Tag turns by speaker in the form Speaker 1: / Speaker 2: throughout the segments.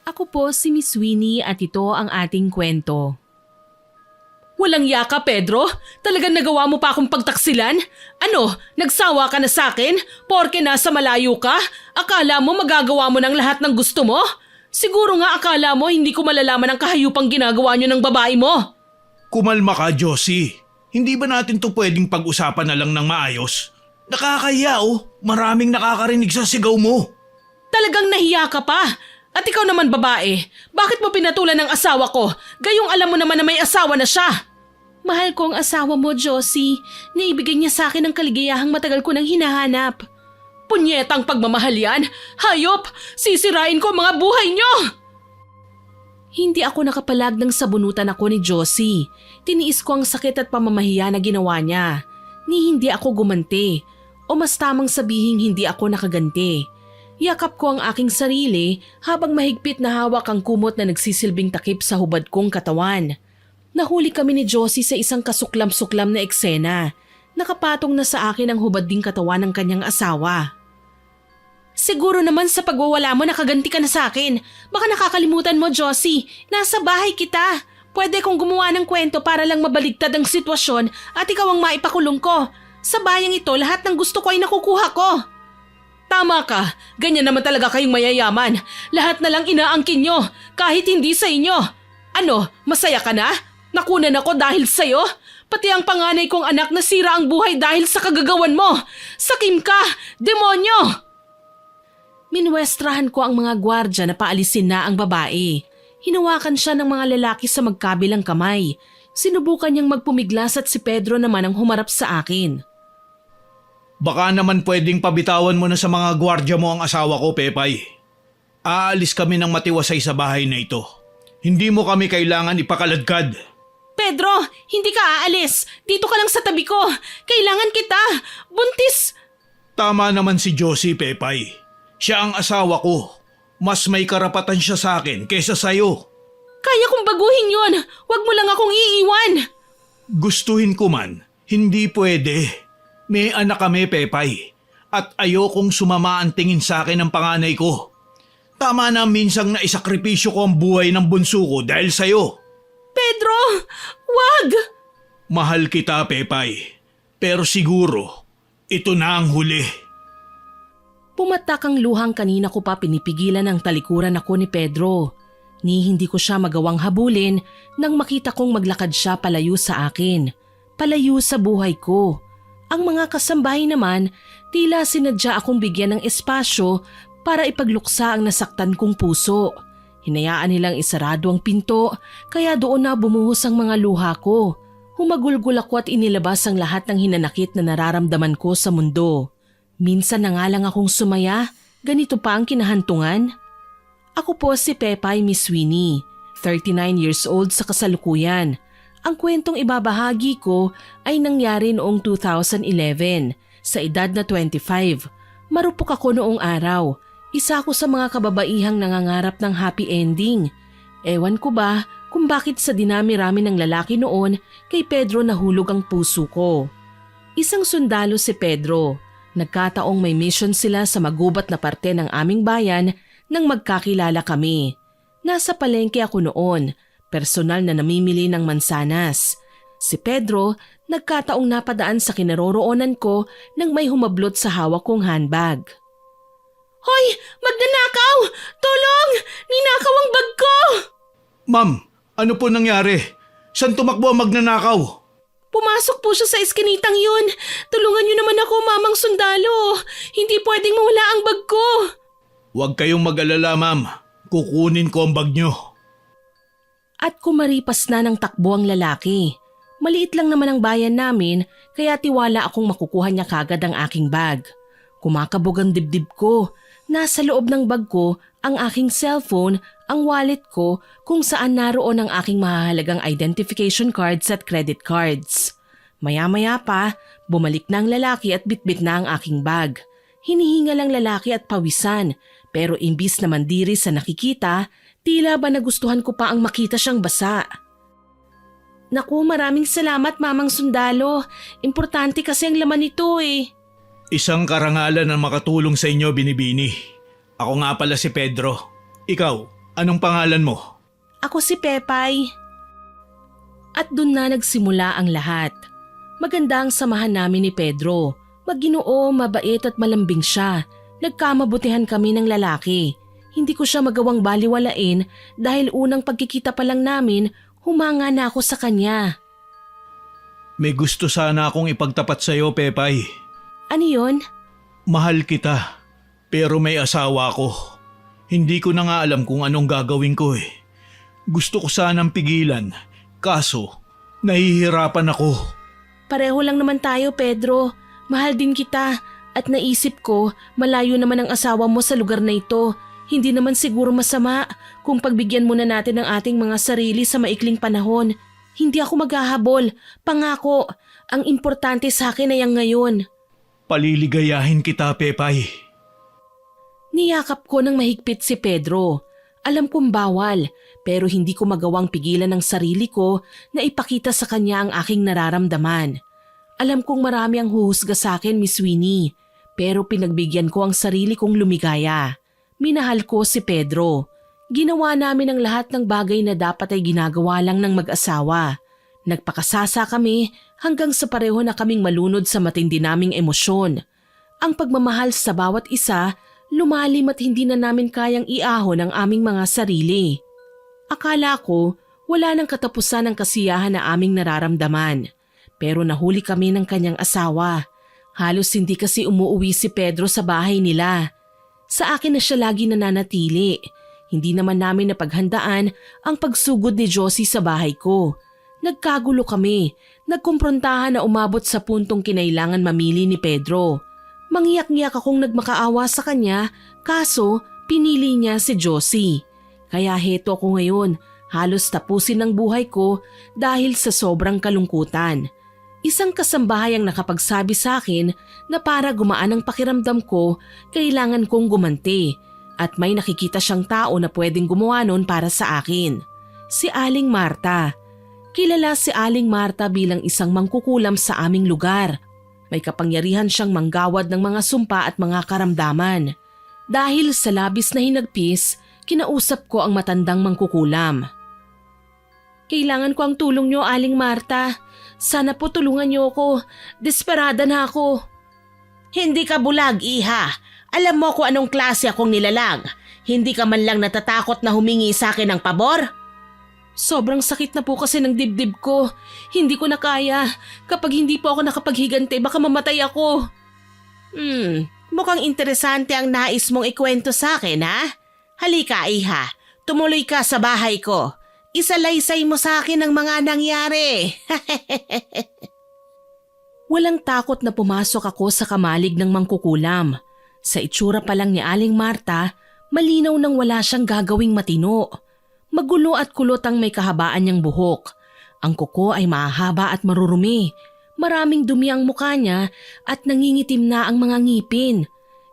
Speaker 1: Ako po si Miss Winnie at ito ang ating kwento. Walang yaka, Pedro? Talagang nagawa mo pa akong pagtaksilan? Ano, nagsawa ka na sa akin? Porke nasa malayo ka? Akala mo magagawa mo ng lahat ng gusto mo? Siguro nga akala mo hindi ko malalaman ang kahayupang ginagawa niyo ng babae mo.
Speaker 2: Kumalma ka, Josie. Hindi ba natin to pwedeng pag-usapan na lang ng maayos? Nakakahiya maraming nakakarinig sa sigaw mo.
Speaker 1: Talagang nahiya ka pa. At ikaw naman babae, bakit mo pinatulan ng asawa ko? Gayong alam mo naman na may asawa na siya. Mahal ko ang asawa mo, Josie. Naibigay niya sa akin ang kaligayahang matagal ko nang hinahanap. Punyetang pagmamahal yan! Hayop! Sisirain ko ang mga buhay niyo! Hindi ako nakapalag ng sabunutan ako ni Josie. Tiniis ko ang sakit at pamamahiya na ginawa niya. Ni hindi ako gumanti. O mas tamang sabihing hindi ako nakaganti. Yakap ko ang aking sarili habang mahigpit na hawak ang kumot na nagsisilbing takip sa hubad kong katawan. Nahuli kami ni Josie sa isang kasuklam-suklam na eksena. Nakapatong na sa akin ang hubad ding katawan ng kanyang asawa. Siguro naman sa pagwawala mo nakaganti ka na sa akin. Baka nakakalimutan mo, Josie. Nasa bahay kita. Pwede kong gumawa ng kwento para lang mabaligtad ang sitwasyon at ikaw ang maipakulong ko. Sa bayang ito, lahat ng gusto ko ay nakukuha ko. Tama ka, ganyan naman talaga kayong mayayaman. Lahat na lang inaangkin nyo, kahit hindi sa inyo. Ano, masaya ka na? Nakunan ako dahil sa'yo? Pati ang panganay kong anak nasira ang buhay dahil sa kagagawan mo. Sakim ka, demonyo! Minwestrahan ko ang mga gwardya na paalisin na ang babae. Hinawakan siya ng mga lalaki sa magkabilang kamay. Sinubukan niyang magpumiglas at si Pedro naman ang humarap sa akin.
Speaker 2: Baka naman pwedeng pabitawan mo na sa mga gwardya mo ang asawa ko, Pepay. Aalis kami ng matiwasay sa bahay na ito. Hindi mo kami kailangan ipakaladkad.
Speaker 1: Pedro, hindi ka aalis. Dito ka lang sa tabi ko. Kailangan kita. Buntis.
Speaker 2: Tama naman si Josie, Pepay. Siya ang asawa ko. Mas may karapatan siya sa akin kaysa sa'yo.
Speaker 1: Kaya kong baguhin yon. Huwag mo lang akong iiwan.
Speaker 2: Gustuhin ko man, hindi pwede. May anak kami, Pepay. At ayokong sumama ang tingin sa akin ng panganay ko. Tama na minsang naisakripisyo ko ang buhay ng bunso ko dahil sa'yo.
Speaker 1: Pedro, wag!
Speaker 2: Mahal kita, Pepay. Pero siguro, ito na ang huli.
Speaker 1: Pumatak ang luhang kanina ko pa pinipigilan ng talikuran ako ni Pedro. Ni hindi ko siya magawang habulin nang makita kong maglakad siya palayo sa akin. Palayo sa buhay ko. Ang mga kasambahay naman, tila sinadya akong bigyan ng espasyo para ipagluksa ang nasaktan kong puso. Hinayaan nilang isarado ang pinto, kaya doon na bumuhos ang mga luha ko. Humagulgul ako at inilabas ang lahat ng hinanakit na nararamdaman ko sa mundo. Minsan na nga lang akong sumaya, ganito pa ang kinahantungan. Ako po si Pepay Miss Winnie, 39 years old sa kasalukuyan. Ang kwentong ibabahagi ko ay nangyari noong 2011, sa edad na 25. Marupok ako noong araw. Isa ako sa mga kababaihang nangangarap ng happy ending. Ewan ko ba kung bakit sa dinami-rami ng lalaki noon kay Pedro nahulog ang puso ko. Isang sundalo si Pedro. Nagkataong may mission sila sa magubat na parte ng aming bayan nang magkakilala kami. Nasa palengke ako noon. Personal na namimili ng mansanas. Si Pedro, nagkataong napadaan sa kinaroroonan ko nang may humablot sa hawak kong handbag. Hoy! Magnanakaw! Tulong! Ninakaw ang bag ko!
Speaker 2: Ma'am, ano po nangyari? Saan tumakbo ang magnanakaw?
Speaker 1: Pumasok po siya sa eskinitang yun. Tulungan niyo naman ako, mamang sundalo. Hindi pwedeng mawala ang bag ko.
Speaker 2: Huwag kayong mag-alala, ma'am. Kukunin ko ang bag niyo.
Speaker 1: At kumaripas na ng takbo ang lalaki. Maliit lang naman ang bayan namin kaya tiwala akong makukuha niya kagad ang aking bag. Kumakabog ang dibdib ko. Nasa loob ng bag ko ang aking cellphone, ang wallet ko kung saan naroon ang aking mahahalagang identification cards at credit cards. Maya-maya pa, bumalik na ang lalaki at bitbit na ang aking bag. Hinihingal ang lalaki at pawisan pero imbis na mandiri sa nakikita, tila ba nagustuhan ko pa ang makita siyang basa. Naku, maraming salamat mamang sundalo. Importante kasi ang laman nito eh.
Speaker 2: Isang karangalan ang makatulong sa inyo, Binibini. Ako nga pala si Pedro. Ikaw, Anong pangalan mo?
Speaker 1: Ako si Pepay. At dun na nagsimula ang lahat. Maganda ang samahan namin ni Pedro. Maginoo, mabait at malambing siya. Nagkamabutihan kami ng lalaki. Hindi ko siya magawang baliwalain dahil unang pagkikita pa lang namin, humanga na ako sa kanya.
Speaker 2: May gusto sana akong ipagtapat sa'yo, Pepay.
Speaker 1: Ano yun?
Speaker 2: Mahal kita, pero may asawa ko. Hindi ko na nga alam kung anong gagawin ko eh. Gusto ko sanang pigilan, kaso nahihirapan ako.
Speaker 1: Pareho lang naman tayo, Pedro. Mahal din kita at naisip ko malayo naman ang asawa mo sa lugar na ito. Hindi naman siguro masama kung pagbigyan muna natin ang ating mga sarili sa maikling panahon. Hindi ako maghahabol. Pangako, ang importante sa akin ay ang ngayon.
Speaker 2: Paliligayahin kita, Pepay.
Speaker 1: Niyakap ko ng mahigpit si Pedro. Alam kong bawal, pero hindi ko magawang pigilan ang sarili ko na ipakita sa kanya ang aking nararamdaman. Alam kong marami ang huhusga sa akin, Miss Winnie, pero pinagbigyan ko ang sarili kong lumigaya. Minahal ko si Pedro. Ginawa namin ang lahat ng bagay na dapat ay ginagawa lang ng mag-asawa. Nagpakasasa kami hanggang sa pareho na kaming malunod sa matindi naming emosyon. Ang pagmamahal sa bawat isa, lumalim at hindi na namin kayang iahon ang aming mga sarili. Akala ko wala nang katapusan ang kasiyahan na aming nararamdaman. Pero nahuli kami ng kanyang asawa. Halos hindi kasi umuuwi si Pedro sa bahay nila. Sa akin na siya lagi nananatili. Hindi naman namin napaghandaan ang pagsugod ni Josie sa bahay ko. Nagkagulo kami. Nagkumprontahan na umabot sa puntong kinailangan mamili ni Pedro. Mangyak-ngyak akong nagmakaawa sa kanya, kaso pinili niya si Josie. Kaya heto ako ngayon, halos tapusin ang buhay ko dahil sa sobrang kalungkutan. Isang kasambahay ang nakapagsabi sa akin na para gumaan ang pakiramdam ko, kailangan kong gumanti at may nakikita siyang tao na pwedeng gumawa nun para sa akin. Si Aling Marta. Kilala si Aling Marta bilang isang mangkukulam sa aming lugar. May kapangyarihan siyang manggawad ng mga sumpa at mga karamdaman. Dahil sa labis na hinagpis, kinausap ko ang matandang mangkukulam. Kailangan ko ang tulong niyo, Aling Marta. Sana po tulungan niyo ako. Desperada na ako. Hindi ka bulag, iha. Alam mo kung anong klase akong nilalang. Hindi ka man lang natatakot na humingi sa akin ng pabor? Sobrang sakit na po kasi ng dibdib ko. Hindi ko na kaya. Kapag hindi po ako nakapaghigante, baka mamatay ako. Mukhang interesante ang nais mong ikwento sa akin, ha? Halika, iha. Tumuloy ka sa bahay ko. Isalaysay mo sa akin ang mga nangyari. Walang takot na pumasok ako sa kamalig ng mangkukulam. Sa itsura pa lang ni Aling Marta, malinaw nang wala siyang gagawing matino. Magulo at kulot ang may kahabaan niyang buhok. Ang kuko ay mahaba at marurumi. Maraming dumi ang mukha niya at nangingitim na ang mga ngipin.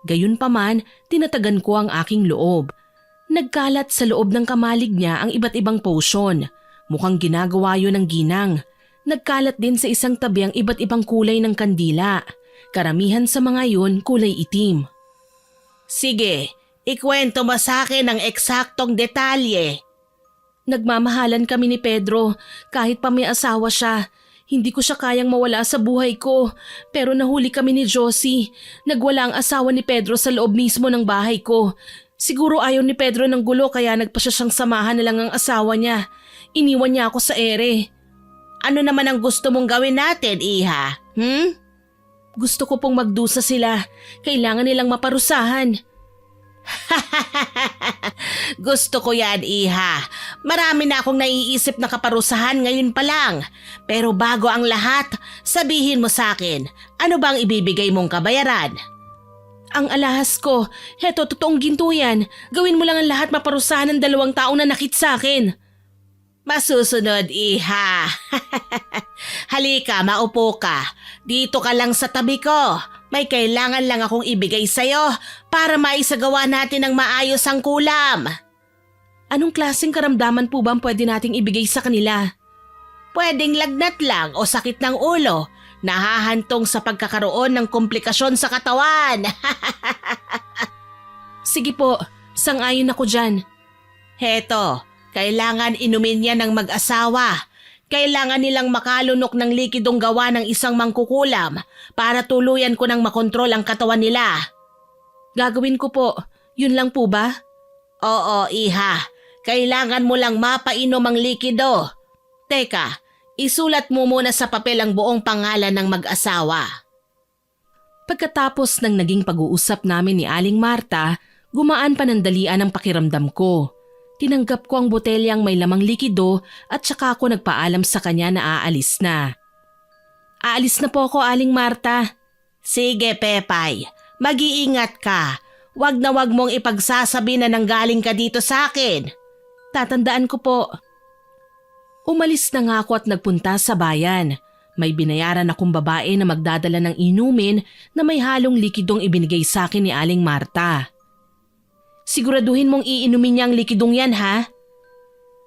Speaker 1: Gayunpaman, tinatagan ko ang aking loob. Nagkalat sa loob ng kamalig niya ang iba't ibang potion. Mukhang ginagawa yun ng ginang. Nagkalat din sa isang tabi ang iba't ibang kulay ng kandila. Karamihan sa mga yun kulay itim. Sige, ikwento mo sa akin ang eksaktong detalye. Nagmamahalan kami ni Pedro kahit pa may asawa siya. Hindi ko siya kayang mawala sa buhay ko. Pero nahuli kami ni Josie. Nagwala ang asawa ni Pedro sa loob mismo ng bahay ko. Siguro ayaw ni Pedro ng gulo kaya nagpa siya siyang samahan na lang ang asawa niya. Iniwan niya ako sa ere. Ano naman ang gusto mong gawin natin, iha? Gusto ko pong magdusa sila. Kailangan nilang maparusahan. Gusto ko yan, iha. Marami na akong naiisip na kaparusahan ngayon pa lang. Pero bago ang lahat, sabihin mo sa akin, ano bang ibibigay mong kabayaran? Ang alahas ko, heto totoong ginto yan. Gawin mo lang ang lahat maparusahan ng 2 taong nanakit sa akin. Masusunod, iha. Halika, maupo ka. Dito ka lang sa tabi ko. May kailangan lang akong ibigay sa'yo para maisagawa natin ng maayos ang kulam. Anong klaseng karamdaman po ba ang pwede nating ibigay sa kanila? Pwedeng lagnat lang o sakit ng ulo. Nahahantong sa pagkakaroon ng komplikasyon sa katawan. Sige po, sang-ayon ako dyan.
Speaker 3: Heto, kailangan inumin yan ng mag-asawa. Kailangan nilang makalunok ng likidong gawa ng isang mangkukulam para tuluyan ko ng makontrol ang katawan nila.
Speaker 1: Gagawin ko po. Yun lang po ba?
Speaker 3: Oo, iha. Kailangan mo lang mapainom ang likido. Teka, isulat mo muna sa papel ang buong pangalan ng mag-asawa.
Speaker 1: Pagkatapos ng naging pag-uusap namin ni Aling Marta, gumaan panandalian ang pakiramdam ko. Tinanggap ko ang botelyang may lamang likido at saka ako nagpaalam sa kanya na aalis na. Aalis na po ako, Aling Marta.
Speaker 3: Sige, Pepay. Mag-iingat ka. Wag na wag mong ipagsasabi na nanggaling ka dito sa akin.
Speaker 1: Tatandaan ko po. Umalis na nga ako at nagpunta sa bayan. May binayaran akong babae na magdadala ng inumin na may halong likidong ibinigay sa akin ni Aling Marta. Siguraduhin mong iinumin niya ang likidong yan, ha?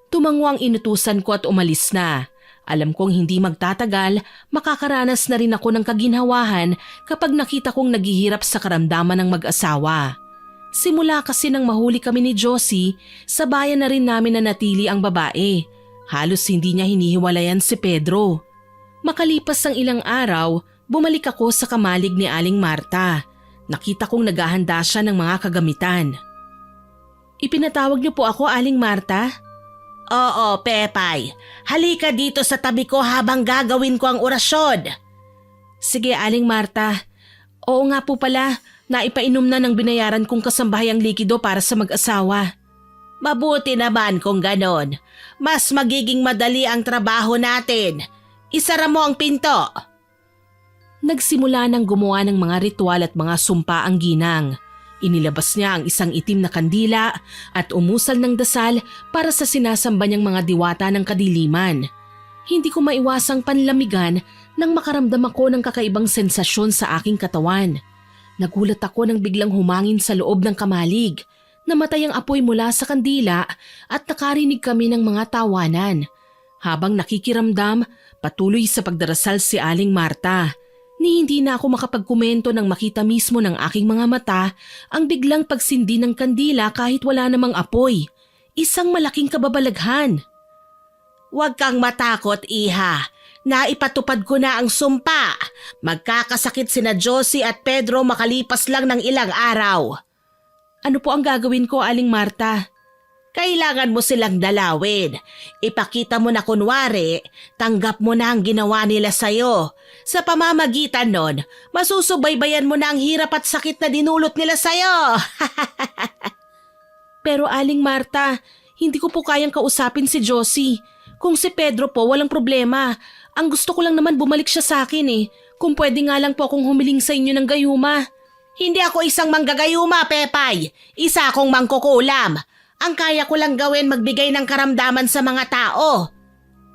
Speaker 1: Tumango ang inutusan ko at umalis na. Alam kong hindi magtatagal, makakaranas na rin ako ng kaginhawahan kapag nakita kong naghihirap sa karamdaman ng mag-asawa. Simula kasi nang mahuli kami ni Josie, sa bayan na rin namin nanatili ang babae. Halos hindi niya hinihiwalayan si Pedro. Makalipas ang ilang araw, bumalik ako sa kamalig ni Aling Marta. Nakita kong naghahanda siya ng mga kagamitan. Ipinatawag niyo po ako, Aling Marta?
Speaker 3: Oo, Pepay. Halika dito sa tabi ko habang gagawin ko ang orasyon.
Speaker 1: Sige, Aling Marta. Oo nga po pala, naipainom na ng binayaran kong kasambahayang likido para sa mag-asawa.
Speaker 3: Mabuti naman kung ganon. Mas magiging madali ang trabaho natin. Isara mo ang pinto.
Speaker 1: Nagsimula ng gumawa ng mga ritual at mga sumpa ang ginang. Inilabas niya ang isang itim na kandila at umusal ng dasal para sa sinasamba niyang mga diwata ng kadiliman. Hindi ko maiwasang panlamigan nang makaramdam ako ng kakaibang sensasyon sa aking katawan. Nagulat ako nang biglang humangin sa loob ng kamalig. Namatay ang apoy mula sa kandila at nakarinig kami ng mga tawanan. Habang nakikiramdam, patuloy sa pagdarasal si Aling Marta. Ni hindi na ako makapagkomento nang makita mismo ng aking mga mata ang biglang pagsindi ng kandila kahit wala namang apoy. Isang malaking kababalaghan.
Speaker 3: Huwag kang matakot, iha. Naipatupad ko na ang sumpa. Magkakasakit sina Josie at Pedro makalipas lang ng ilang araw.
Speaker 1: Ano po ang gagawin ko, Aling Marta?
Speaker 3: Kailangan mo silang dalawin. Ipakita mo na kunwari, tanggap mo na ang ginawa nila sa'yo. Sa pamamagitan nun, masusubaybayan mo na ang hirap at sakit na dinulot nila sa'yo.
Speaker 1: Pero Aling Marta, hindi ko po kayang kausapin si Josie. Kung si Pedro po, walang problema. Ang gusto ko lang naman bumalik siya sa akin eh. Kung pwede nga lang po akong humiling sa inyo ng gayuma.
Speaker 3: Hindi ako isang manggagayuma, Pepay. Isa akong mangkukulam. Ang kaya ko lang gawin magbigay ng karamdaman sa mga tao.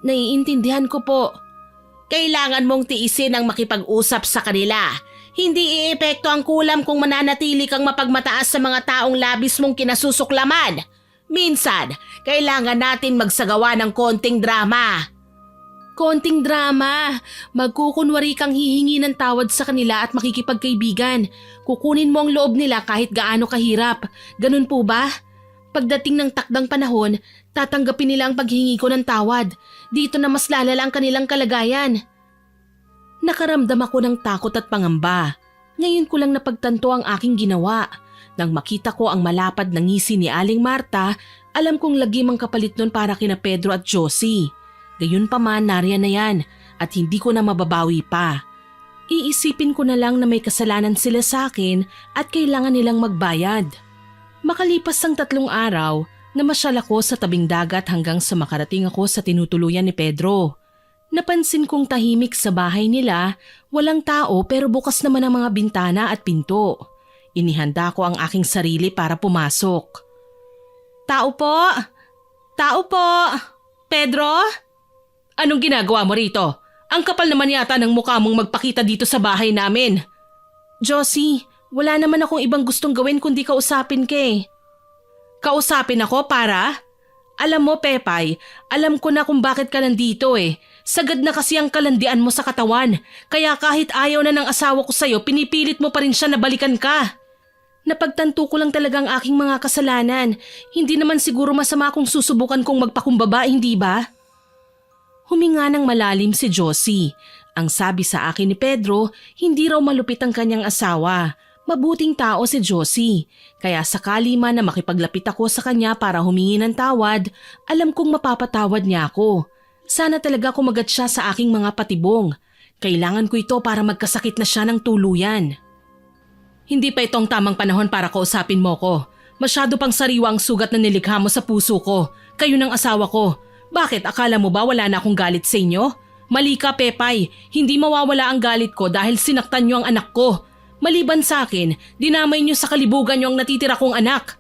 Speaker 1: Naiintindihan ko po.
Speaker 3: Kailangan mong tiisin ang makipag-usap sa kanila. Hindi iepekto ang kulam kung mananatili kang mapagmataas sa mga taong labis mong kinasusuklaman. Minsan, kailangan natin magsagawa ng konting drama.
Speaker 1: Konting drama. Magkukunwari kang hihingi ng tawad sa kanila at makikipagkaibigan. Kukunin mo ang loob nila kahit gaano kahirap. Ganun po ba? Pagdating ng takdang panahon, tatanggapin nila ang paghingi ko ng tawad. Dito na mas lalala ang kanilang kalagayan. Nakaramdam ako ng takot at pangamba. Ngayon ko lang napagtanto ang aking ginawa. Nang makita ko ang malapad na ngisi ni Aling Marta, alam kong lagim ang kapalit nun para kina Pedro at Josie. Gayunpaman, nariyan na yan at hindi ko na mababawi pa. Iisipin ko na lang na may kasalanan sila sa akin at kailangan nilang magbayad. Makalipas ang 3 araw, namasyal ako sa tabing dagat hanggang sa makarating ako sa tinutuluyan ni Pedro. Napansin kong tahimik sa bahay nila, walang tao pero bukas naman ang mga bintana at pinto. Inihanda ko ang aking sarili para pumasok. Tao po! Tao po! Pedro? Anong ginagawa mo rito? Ang kapal naman yata ng mukha mong magpakita dito sa bahay namin. Josie, wala naman akong ibang gustong gawin kundi kausapin ka eh. Kausapin ako para? Alam mo, Pepay, alam ko na kung bakit ka nandito eh. Sagad na kasi ang kalandian mo sa katawan. Kaya kahit ayaw na ng asawa ko sa'yo, pinipilit mo pa rin siya na balikan ka. Napagtanto ko lang talaga ang aking mga kasalanan. Hindi naman siguro masama kung susubukan kong magpakumbaba, hindi ba? Huminga ng malalim si Josie. Ang sabi sa akin ni Pedro, hindi raw malupit ang kanyang asawa. Mabuting tao si Josie. Kaya sakali man na makipaglapit ako sa kanya para humingi ng tawad, alam kong mapapatawad niya ako. Sana talaga kumagat siya sa aking mga patibong. Kailangan ko ito para magkasakit na siya ng tuluyan. Hindi pa itong tamang panahon para kausapin mo ko. Masyado pang sariwa ang sugat na nilikha mo sa puso ko. Kayo ng asawa ko. Bakit, akala mo ba wala na akong galit sa inyo? Mali ka, Pepay. Hindi mawawala ang galit ko dahil sinaktan niyo ang anak ko. Maliban sa akin, dinamay niyo sa kalibugan niyo ang natitira kong anak.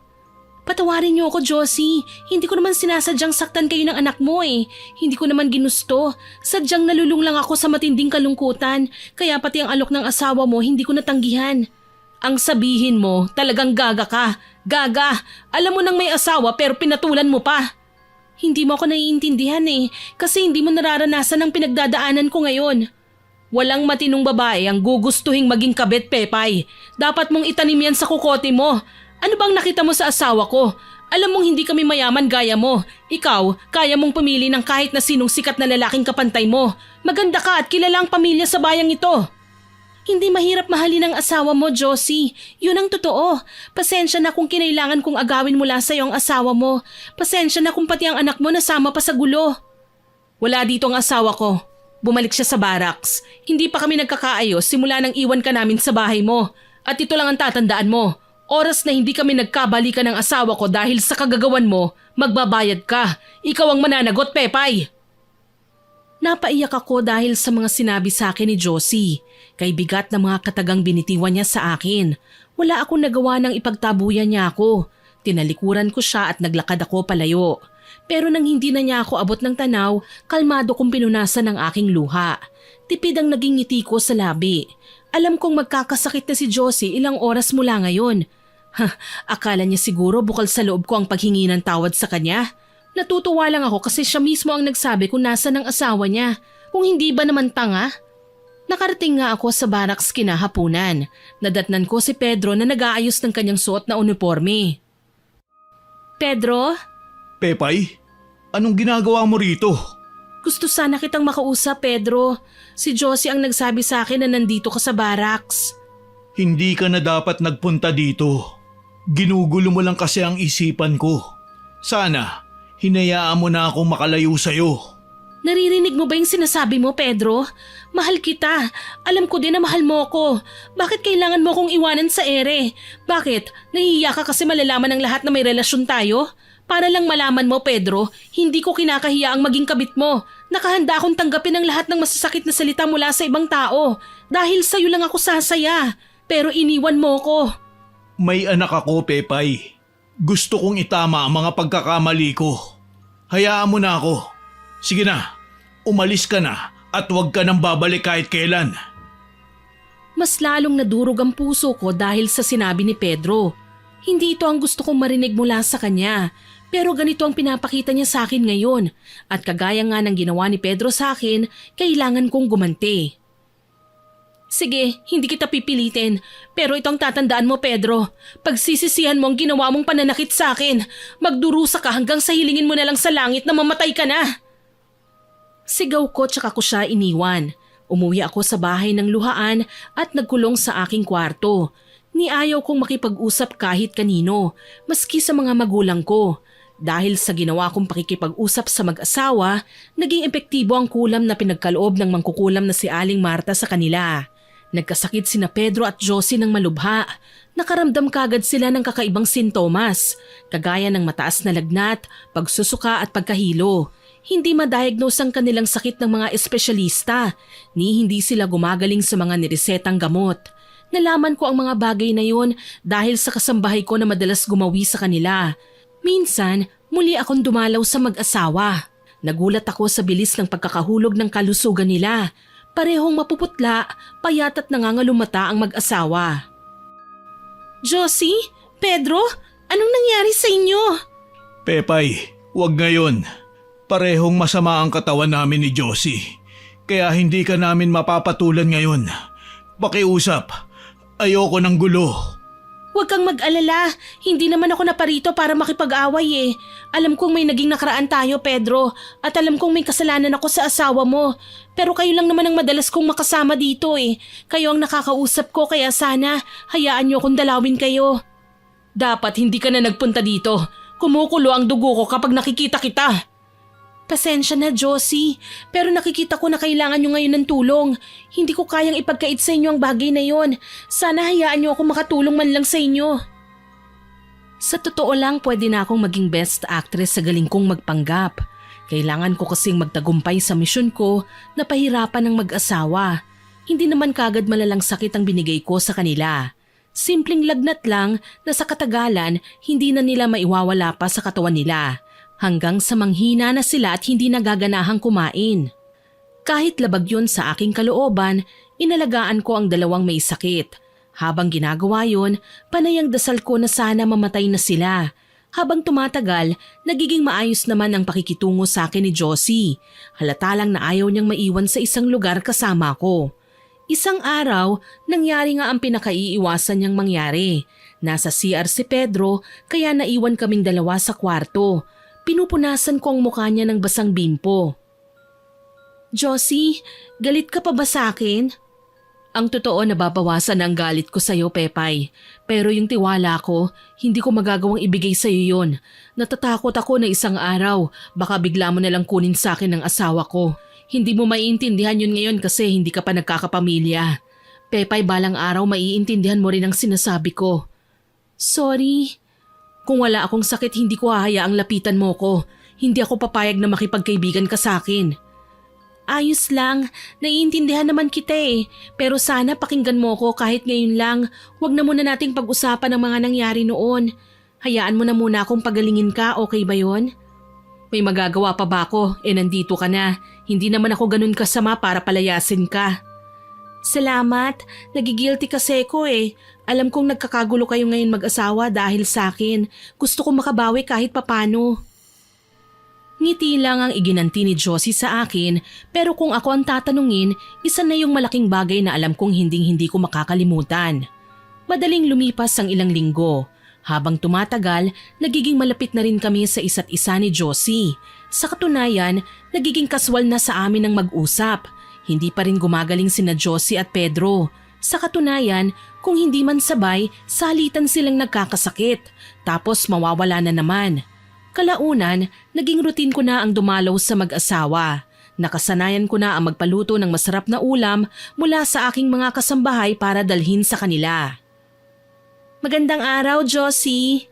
Speaker 1: Patawarin niyo ako, Josie. Hindi ko naman sinasadyang saktan kayo ng anak mo eh. Hindi ko naman ginusto. Sadyang nalulung lang ako sa matinding kalungkutan. Kaya pati ang alok ng asawa mo hindi ko natanggihan. Ang sabihin mo, talagang gaga ka. Gaga! Alam mo nang may asawa pero pinatulan mo pa. Hindi mo ako naiintindihan eh, kasi hindi mo nararanasan ang pinagdadaanan ko ngayon. Walang matinong babae ang gugustuhing maging kabit, Pepay. Dapat mong itanim yan sa kukote mo. Ano bang nakita mo sa asawa ko? Alam mong hindi kami mayaman gaya mo. Ikaw, kaya mong pumili ng kahit na sinong sikat na lalaking kapantay mo. Maganda ka at kilala ang pamilya sa bayang ito. Hindi mahirap mahalin ang asawa mo, Josie. Yun ang totoo. Pasensya na kung kinailangan kong agawin mula sa iyo ang asawa mo. Pasensya na kung pati ang anak mo nasama pa sa gulo. Wala dito ang asawa ko. Bumalik siya sa barracks. Hindi pa kami nagkakaayos simula nang iwan ka namin sa bahay mo. At ito lang ang tatandaan mo. Oras na hindi kami nagkabalikan ng asawa ko dahil sa kagagawan mo, magbabayad ka. Ikaw ang mananagot, Pepay. Napaiyak ako dahil sa mga sinabi sa akin ni Josie. Kay bigat na mga katagang binitiwan niya sa akin. Wala akong nagawa ng ipagtabuyan niya ako. Tinalikuran ko siya at naglakad ako palayo. Pero nang hindi na niya ako abot ng tanaw, kalmado kong pinunasan ang aking luha. Tipid ang naging ngiti ko sa labi. Alam kong magkakasakit na si Josie ilang oras mula ngayon. Akala niya siguro bukal sa loob ko ang paghingi ng tawad sa kanya. Natutuwa lang ako kasi siya mismo ang nagsabi kung nasan ang asawa niya. Kung hindi ba naman tanga? Nakarating nga ako sa barracks kinahapunan. Nadatnan ko si Pedro na nag-aayos ng kanyang suot na uniforme. Pedro?
Speaker 2: Pepay, anong ginagawa mo rito?
Speaker 1: Gusto sana kitang makausap, Pedro. Si Josie ang nagsabi sa akin na nandito ka sa barracks.
Speaker 2: Hindi ka na dapat nagpunta dito. Ginugulo mo lang kasi ang isipan ko. Sana, hinayaan mo na akong makalayo sa'yo.
Speaker 1: Naririnig mo ba yung sinasabi mo, Pedro? Mahal kita. Alam ko din na mahal mo ko. Bakit kailangan mo kong iwanan sa ere? Bakit? Nahihiya ka kasi malalaman ng lahat na may relasyon tayo? Para lang malaman mo, Pedro, hindi ko kinakahiya ang maging kabit mo. Nakahanda akong tanggapin ang lahat ng masasakit na salita mula sa ibang tao. Dahil sa'yo lang ako sasaya. Pero iniwan mo ko.
Speaker 2: May anak ako, Pepay. Gusto kong itama ang mga pagkakamali ko. Hayaan mo na ako. Sige na, umalis ka na at huwag ka nang babalik kahit kailan.
Speaker 1: Mas lalong nadurog ang puso ko dahil sa sinabi ni Pedro. Hindi ito ang gusto kong marinig mula sa kanya. Pero ganito ang pinapakita niya sa akin ngayon. At kagaya nga ng ginawa ni Pedro sa akin, kailangan kong gumanti. Sige, hindi kita pipilitin. Pero itong tatandaan mo, Pedro. Pagsisisihan mo ang ginawa mong pananakit sa akin. Magdurusa ka hanggang sa hilingin mo na lang sa langit na mamatay ka na. Sigaw ko tsaka ko siya iniwan. Umuwi ako sa bahay ng luhaan at nagkulong sa aking kwarto. Ni ayaw kong makipag-usap kahit kanino, maski sa mga magulang ko. Dahil sa ginawa kong pakikipag-usap sa mag-asawa, naging epektibo ang kulam na pinagkaloob ng mangkukulam na si Aling Marta sa kanila. Nagkasakit sina Pedro at Josie ng malubha. Nakaramdam kagad sila ng kakaibang sintomas, kagaya ng mataas na lagnat, pagsusuka at pagkahilo. Hindi ma-diagnose ang kanilang sakit ng mga espesyalista, ni hindi sila gumagaling sa mga niresetang gamot. Nalaman ko ang mga bagay na yun dahil sa kasambahay ko na madalas gumawi sa kanila. Minsan, muli akong dumalaw sa mag-asawa. Nagulat ako sa bilis ng pagkakahulog ng kalusugan nila. Parehong mapuputla, payat at nangangalumata ang mag-asawa. Josie? Pedro? Anong nangyari sa inyo?
Speaker 2: Pepay, huwag ngayon. Parehong masama ang katawan namin ni Josie. Kaya hindi ka namin mapapatulan ngayon. Pakiusap, ayoko ng gulo.
Speaker 3: Huwag kang mag-alala. Hindi naman ako naparito para makipag-away eh. Alam kong may naging nakaraan tayo, Pedro. At alam kong may kasalanan ako sa asawa mo. Pero kayo lang naman ang madalas kong makasama dito eh. Kayo ang nakakausap ko kaya sana hayaan niyo akong dalawin kayo. Dapat hindi ka na nagpunta dito. Kumukulo ang dugo ko kapag nakikita kita. Pasensya na, Josie. Pero nakikita ko na kailangan nyo ngayon ng tulong. Hindi ko kayang ipagkait sa inyo ang bagay na yon. Sana hayaan nyo ako makatulong man lang sa inyo. Sa totoo lang, pwede na akong maging best actress sa galing kong magpanggap. Kailangan ko kasing magtagumpay sa misyon ko na pahirapan ng mag-asawa. Hindi naman kagad malalang sakit ang binigay ko sa kanila. Simpleng lagnat lang na sa katagalan hindi na nila maiwawala pa sa katawan nila. Hanggang sa manghina na sila at hindi nagaganahang kumain. Kahit labag yun sa aking kalooban, inalagaan ko ang dalawang may sakit. Habang ginagawa yun, panay ang dasal ko na sana mamatay na sila. Habang tumatagal, nagiging maayos naman ang pakikitungo sa akin ni Josie. Halata lang na ayaw niyang maiwan sa isang lugar kasama ko. Isang araw, nangyari nga ang pinakaiiwasan niyang mangyari. Nasa CR si Pedro kaya naiwan kaming dalawa sa kwarto. Pinupunasan ko ang mukha niya ng basang bimpo. Josie, galit ka pa ba sa akin? Ang totoo nababawasan ang galit ko sa iyo, Pepay. Pero yung tiwala ko, hindi ko magagawang ibigay sa iyo yun. Natatakot ako na isang araw, baka bigla mo nalang kunin sa akin ng asawa ko. Hindi mo maiintindihan yun ngayon kasi hindi ka pa nagkakapamilya. Pepay, balang araw maiintindihan mo rin ang sinasabi ko. Sorry. Kung wala akong sakit, hindi ko hahayaang lapitan mo ko. Hindi ako papayag na makipagkaibigan ka sa akin. Ayos lang, naiintindihan naman kita eh. Pero sana pakinggan mo ko kahit ngayon lang. Huwag na muna nating pag-usapan ang mga nangyari noon. Hayaan mo na muna akong pagalingin ka, okay ba yon? May magagawa pa ba ako? Nandito ka na. Hindi naman ako ganun kasama para palayasin ka. Salamat. Nagigilty kasi ko eh. Alam kong nagkakagulo kayo ngayon mag-asawa dahil sa akin. Gusto kong makabawi kahit papano. Ngiti lang ang iginanti ni Josie sa akin pero kung ako ang tatanungin, isa na yung malaking bagay na alam kong hinding-hindi ko makakalimutan. Madaling lumipas ang ilang linggo. Habang tumatagal, nagiging malapit na rin kami sa isa't isa ni Josie. Sa katunayan, nagiging kaswal na sa amin ang mag-usap. Hindi pa rin gumagaling sina Josie at Pedro. Sa katunayan, kung hindi man sabay, salitan silang nagkakasakit. Tapos mawawala na naman. Kalaunan, naging routine ko na ang dumalaw sa mag-asawa. Nakasanayan ko na ang magpaluto ng masarap na ulam mula sa aking mga kasambahay para dalhin sa kanila. Magandang araw, Josie.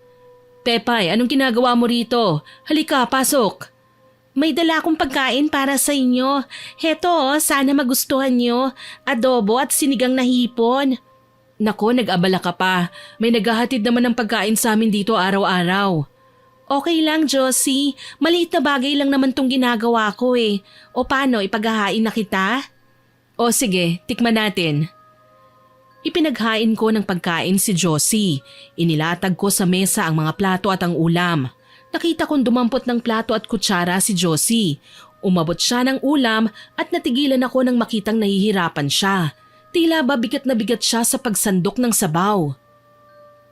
Speaker 3: Pepay, anong ginagawa mo rito? Halika, pasok. May dala akong pagkain para sa inyo. Heto, sana magustuhan nyo. Adobo at sinigang na hipon. Nako, nag-abala ka pa. May naghahatid naman ng pagkain sa amin dito araw-araw. Okay lang, Josie. Maliit na bagay lang naman tong ginagawa ko eh. O paano, ipaghahain na kita? O sige, tikman natin. Ipinaghain ko ng pagkain si Josie. Inilatag ko sa mesa ang mga plato at ang ulam. Nakita kong dumampot ng plato at kutsara si Josie. Umabot siya ng ulam at natigilan ako nang makitang nahihirapan siya. Tila ba bigat na bigat siya sa pagsandok ng sabaw.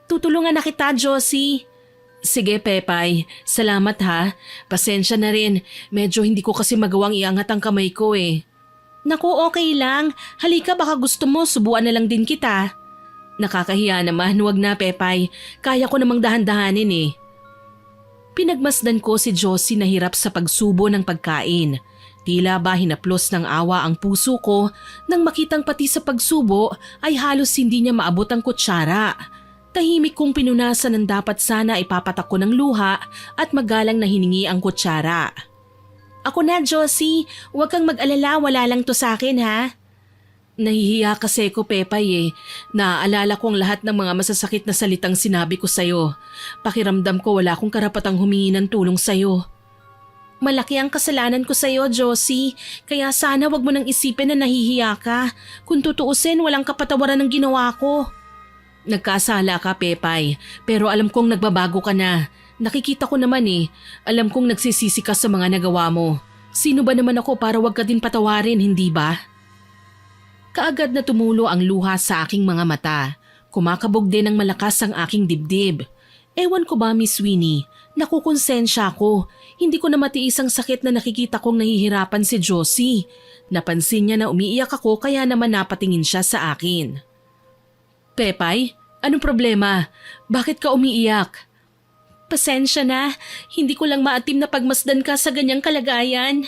Speaker 3: Tutulungan na kita, Josie. Sige, Pepay. Salamat ha. Pasensya na rin. Medyo hindi ko kasi magawang iangat ang kamay ko eh. Naku, okay lang. Halika, baka gusto mo, subuan na lang din kita. Nakakahiya naman, wag na, Pepay. Kaya ko namang dahan-dahanin eh. Pinagmasdan ko si Josie na hirap sa pagsubo ng pagkain. Tila ba hinaplos ng awa ang puso ko nang makitang pati sa pagsubo ay halos hindi niya maabot ang kutsara. Tahimik kong pinunasan ng dapat sana ipapatak ko ng luha at magalang na hiningi ang kutsara. Ako na, Josie. Huwag kang mag-alala, wala lang to sa akin ha. Nahihiya kasi ko, Pepay eh. Naaalala ko ang lahat ng mga masasakit na salitang sinabi ko sa'yo. Pakiramdam ko wala akong karapatang humingi ng tulong sa'yo. Malaki ang kasalanan ko sa'yo, Josie. Kaya sana wag mo nang isipin na nahihiya ka. Kung tutuusin, walang kapatawaran ng ginawa ko. Nagkasala ka, Pepay. Pero alam kong nagbabago ka na. Nakikita ko naman eh. Alam kong nagsisisi ka sa mga nagawa mo. Sino ba naman ako para wag ka din patawarin, hindi ba? Kaagad na tumulo ang luha sa aking mga mata.
Speaker 1: Kumakabog din ng malakas ang aking dibdib. Ewan ko ba, Miss Winnie, nakukonsensya ako. Hindi ko na matiis ang sakit na nakikita kong nahihirapan si Josie. Napansin niya na umiiyak ako kaya naman napatingin siya sa akin. Pepay, anong problema? Bakit ka umiiyak? Pasensya na, hindi ko lang maatim na pagmasdan ka sa ganyang kalagayan.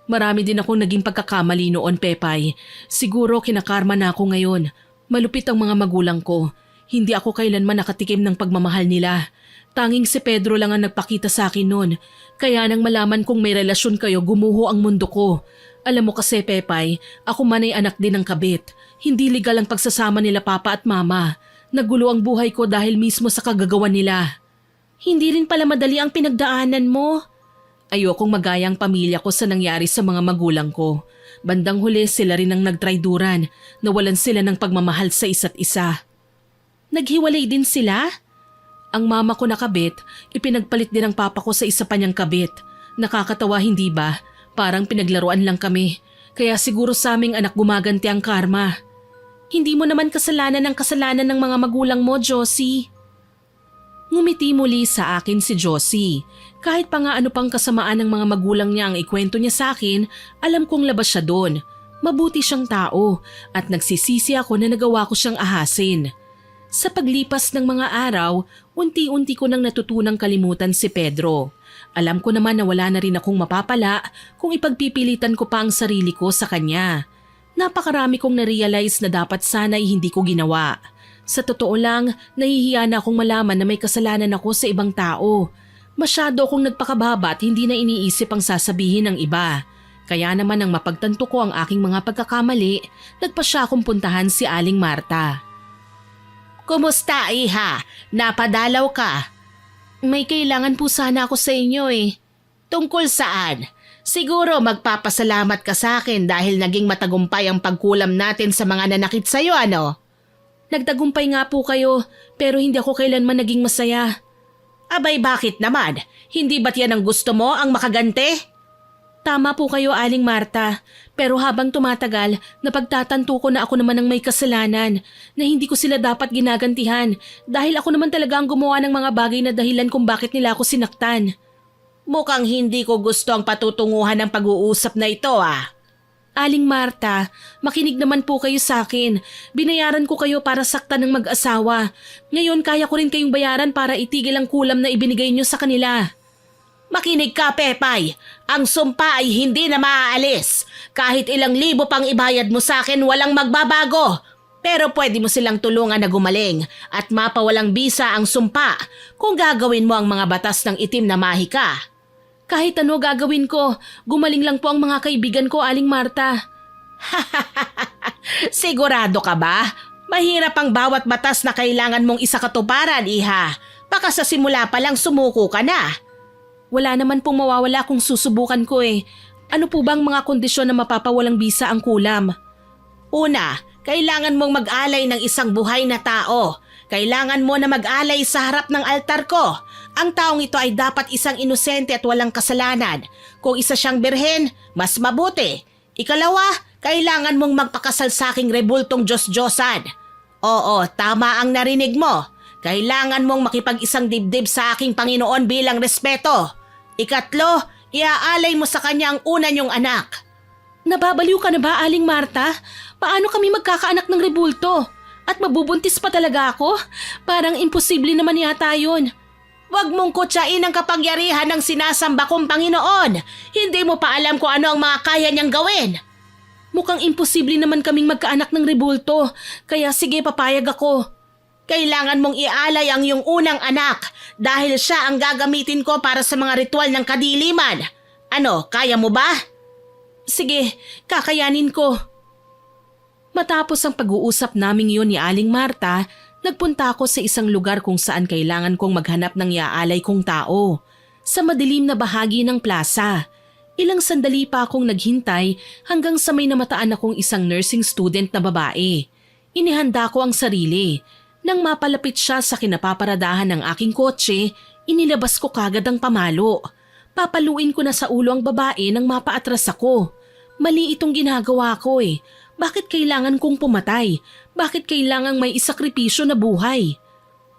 Speaker 1: Marami din akong naging pagkakamali noon, Pepay. Siguro kinakarma na ako ngayon. Malupit ang mga magulang ko. Hindi ako kailanman nakatikim ng pagmamahal nila. Tanging si Pedro lang ang nagpakita sa akin noon. Kaya nang malaman kong may relasyon kayo, gumuho ang mundo ko. Alam mo kasi, Pepay, ako man ay anak din ng kabit. Hindi legal ang pagsasama nila papa at mama. Nagulo ang buhay ko dahil mismo sa kagagawan nila. Hindi rin pala madali ang pinagdaanan mo. Ayokong magaya ang pamilya ko sa nangyari sa mga magulang ko. Bandang huli sila rin ang nagtrayduran. Nawalan sila ng pagmamahal sa isa't isa. Naghiwalay din sila? Ang mama ko na kabit, ipinagpalit din ang papa ko sa isa pa niyang kabit. Nakakatawa hindi ba? Parang pinaglaruan lang kami. Kaya siguro sa aming anak gumaganti ang karma. Hindi mo naman kasalanan ang kasalanan ng mga magulang mo, Josie. Ngumiti muli sa akin si Josie. Kahit pa nga ano pang kasamaan ng mga magulang niya ang ikwento niya sa akin, alam kong labas siya doon. Mabuti siyang tao at nagsisisi ako na nagawa ko siyang ahasin. Sa paglipas ng mga araw, unti-unti ko nang natutunang kalimutan si Pedro. Alam ko naman na wala na rin akong mapapala kung ipagpipilitan ko pa ang sarili ko sa kanya. Napakarami kong na-realize na dapat sana ay hindi ko ginawa. Sa totoo lang, nahihiya na akong malaman na may kasalanan ako sa ibang tao. Masyado akong nagpakababa at hindi na iniisip ang sasabihin ng iba. Kaya naman nang mapagtanto ko ang aking mga pagkakamali, nagpasya akong puntahan si Aling Marta.
Speaker 3: Kumusta, iha? Napadalaw ka? May kailangan po sana ako sa inyo eh. Tungkol saan? Siguro magpapasalamat ka sa akin dahil naging matagumpay ang pagkulam natin sa mga nanakit sa'yo, ano?
Speaker 1: Nagtagumpay nga po kayo, pero hindi ako kailanman naging masaya.
Speaker 3: Abay, bakit naman? Hindi ba't yan ang gusto mo, ang makagante?
Speaker 1: Tama po kayo, Aling Marta, pero habang tumatagal, napagtatanto ko na ako naman ang may kasalanan, na hindi ko sila dapat ginagantihan dahil ako naman talaga ang gumawa ng mga bagay na dahilan kung bakit nila ako sinaktan.
Speaker 3: Mukhang hindi ko gusto ang patutunguhan ng pag-uusap na ito, ah.
Speaker 1: Aling Marta, makinig naman po kayo sa akin. Binayaran ko kayo para saktan ng mag-asawa. Ngayon kaya ko rin kayong bayaran para itigil ang kulam na ibinigay niyo sa kanila.
Speaker 3: Makinig ka, Pepay. Ang sumpa ay hindi na maaalis. Kahit ilang libo pang ibayad mo sa akin, walang magbabago. Pero pwede mo silang tulungan na gumaling at mapawalang bisa ang sumpa kung gagawin mo ang mga batas ng itim na mahika.
Speaker 1: Kahit ano gagawin ko, gumaling lang po ang mga kaibigan ko, Aling Marta.
Speaker 3: Sigurado ka ba? Mahirap ang bawat batas na kailangan mong isakatuparan, iha. Baka sa simula pa lang sumuko ka na.
Speaker 1: Wala naman pong mawawala kung susubukan ko eh. Ano po bang mga kondisyon na mapapawalang bisa ang kulam?
Speaker 3: Una, kailangan mong mag-alay ng isang buhay na tao. Kailangan mo na mag-alay sa harap ng altar ko. Ang taong ito ay dapat isang inosente at walang kasalanan. Kung isa siyang birhen, mas mabuti. Ikalawa, kailangan mong magpakasal sa aking rebultong Diyos-Diyosan. Oo, tama ang narinig mo. Kailangan mong makipag-isang dibdib sa aking Panginoon bilang respeto. Ikatlo, iaalay mo sa kanya ang una niyong anak.
Speaker 1: Nababaliw ka na ba, Aling Marta? Paano kami magkakaanak ng rebulto? At mabubuntis pa talaga ako? Parang imposible naman yata yun.
Speaker 3: Huwag mong kutsain ang kapangyarihan ng sinasamba kong Panginoon. Hindi mo pa alam kung ano ang mga kaya niyang gawin.
Speaker 1: Mukhang imposible naman kaming magkaanak ng rebulto, kaya sige papayag ako.
Speaker 3: Kailangan mong ialay ang iyong unang anak dahil siya ang gagamitin ko para sa mga ritual ng kadiliman. Ano, kaya mo ba?
Speaker 1: Sige, kakayanin ko. Matapos ang pag-uusap naming yun ni Aling Marta, nagpunta ako sa isang lugar kung saan kailangan kong maghanap ng iaalay kong tao. Sa madilim na bahagi ng plaza. Ilang sandali pa akong naghintay hanggang sa may namataan akong isang nursing student na babae. Inihanda ko ang sarili. Nang mapalapit siya sa kinapaparadahan ng aking kotse, inilabas ko kagad ang pamalo. Papaluin ko na sa ulo ang babae nang mapaatras ako. Mali itong ginagawa ko eh. Bakit kailangan kong pumatay? Bakit kailangang may isakripisyo na buhay?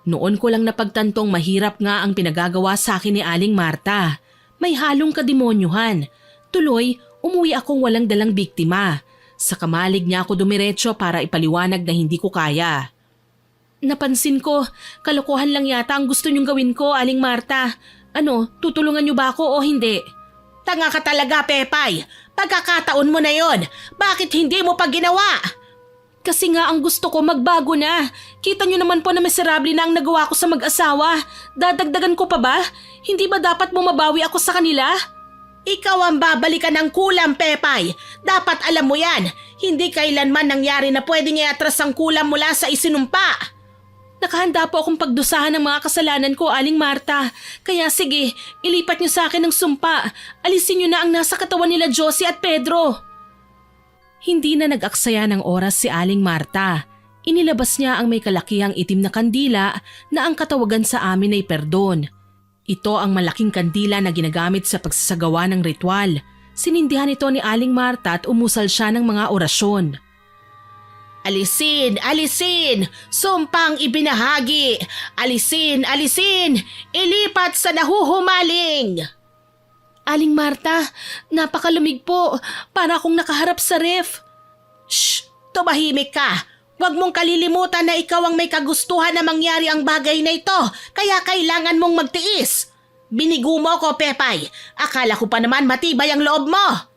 Speaker 1: Noon ko lang napagtantong mahirap nga ang pinagagawa sa akin ni Aling Marta. May halong kademonyuhan. Tuloy, umuwi akong walang dalang biktima. Sa kamalig niya ako dumiretso para ipaliwanag na hindi ko kaya. Napansin ko, kalokohan lang yata ang gusto niyong gawin ko, Aling Marta. Ano, tutulungan niyo ba ako o hindi?
Speaker 3: Tanga ka talaga, Pepay. Pagkakataon mo na yon. Bakit hindi mo pa ginawa?
Speaker 1: Kasi nga ang gusto ko magbago na. Kita niyo naman po na miserable na ang nagawa ko sa mag-asawa. Dadagdagan ko pa ba? Hindi ba dapat bumabawi ako sa kanila?
Speaker 3: Ikaw ang babalikan ng kulam, Pepay. Dapat alam mo yan. Hindi kailanman nangyari na pwedeng iatras ang kulam mula sa isinumpa.
Speaker 1: Nakahanda po akong pagdusahan ng mga kasalanan ko, Aling Marta. Kaya sige, ilipat niyo sa akin ng sumpa. Alisin niyo na ang nasa katawan nila Josie at Pedro. Hindi na nag-aksaya ng oras si Aling Marta. Inilabas niya ang may kalakihang itim na kandila na ang katawagan sa amin ay perdon. Ito ang malaking kandila na ginagamit sa pagsasagawa ng ritual. Sinindihan ito ni Aling Marta at umusal siya ng mga orasyon.
Speaker 3: Alisin, alisin, sumpang ibinahagi. Alisin, alisin, ilipat sa nahuhumaling.
Speaker 1: Aling Marta, napakalamig po. Para akong nakaharap sa ref.
Speaker 3: Shh! Tumahimik ka. Huwag mong kalilimutan na ikaw ang may kagustuhan na mangyari ang bagay na ito, kaya kailangan mong magtiis. Binigo mo ko, Pepay. Akala ko pa naman matibay ang loob mo.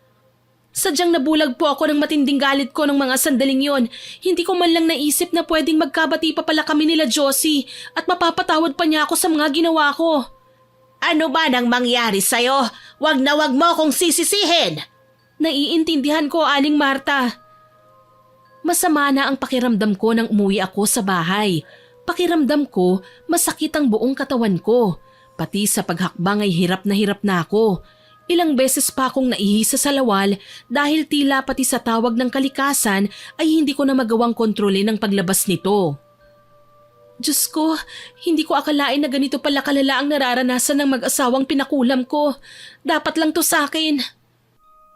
Speaker 1: Sadyang nabulag po ako ng matinding galit ko ng mga sandaling yon. Hindi ko man lang naisip na pwedeng magkabati pa pala kami nila Josie at mapapatawad pa niya ako sa mga ginawa ko.
Speaker 3: Ano ba nang mangyari sa'yo? Wag na wag mo akong sisisihin.
Speaker 1: Naiintindihan ko, Aling Marta. Masama na ang pakiramdam ko nang umuwi ako sa bahay. Pakiramdam ko, masakit ang buong katawan ko. Pati sa paghakbang ay hirap na ako. Ilang beses pa akong naihisa sa lawal dahil tila pati sa tawag ng kalikasan ay hindi ko na magawang kontrolin ang paglabas nito. Diyos ko, hindi ko akalain na ganito pala kalala ang nararanasan ng mag-asawang pinakulam ko. Dapat lang to sa akin.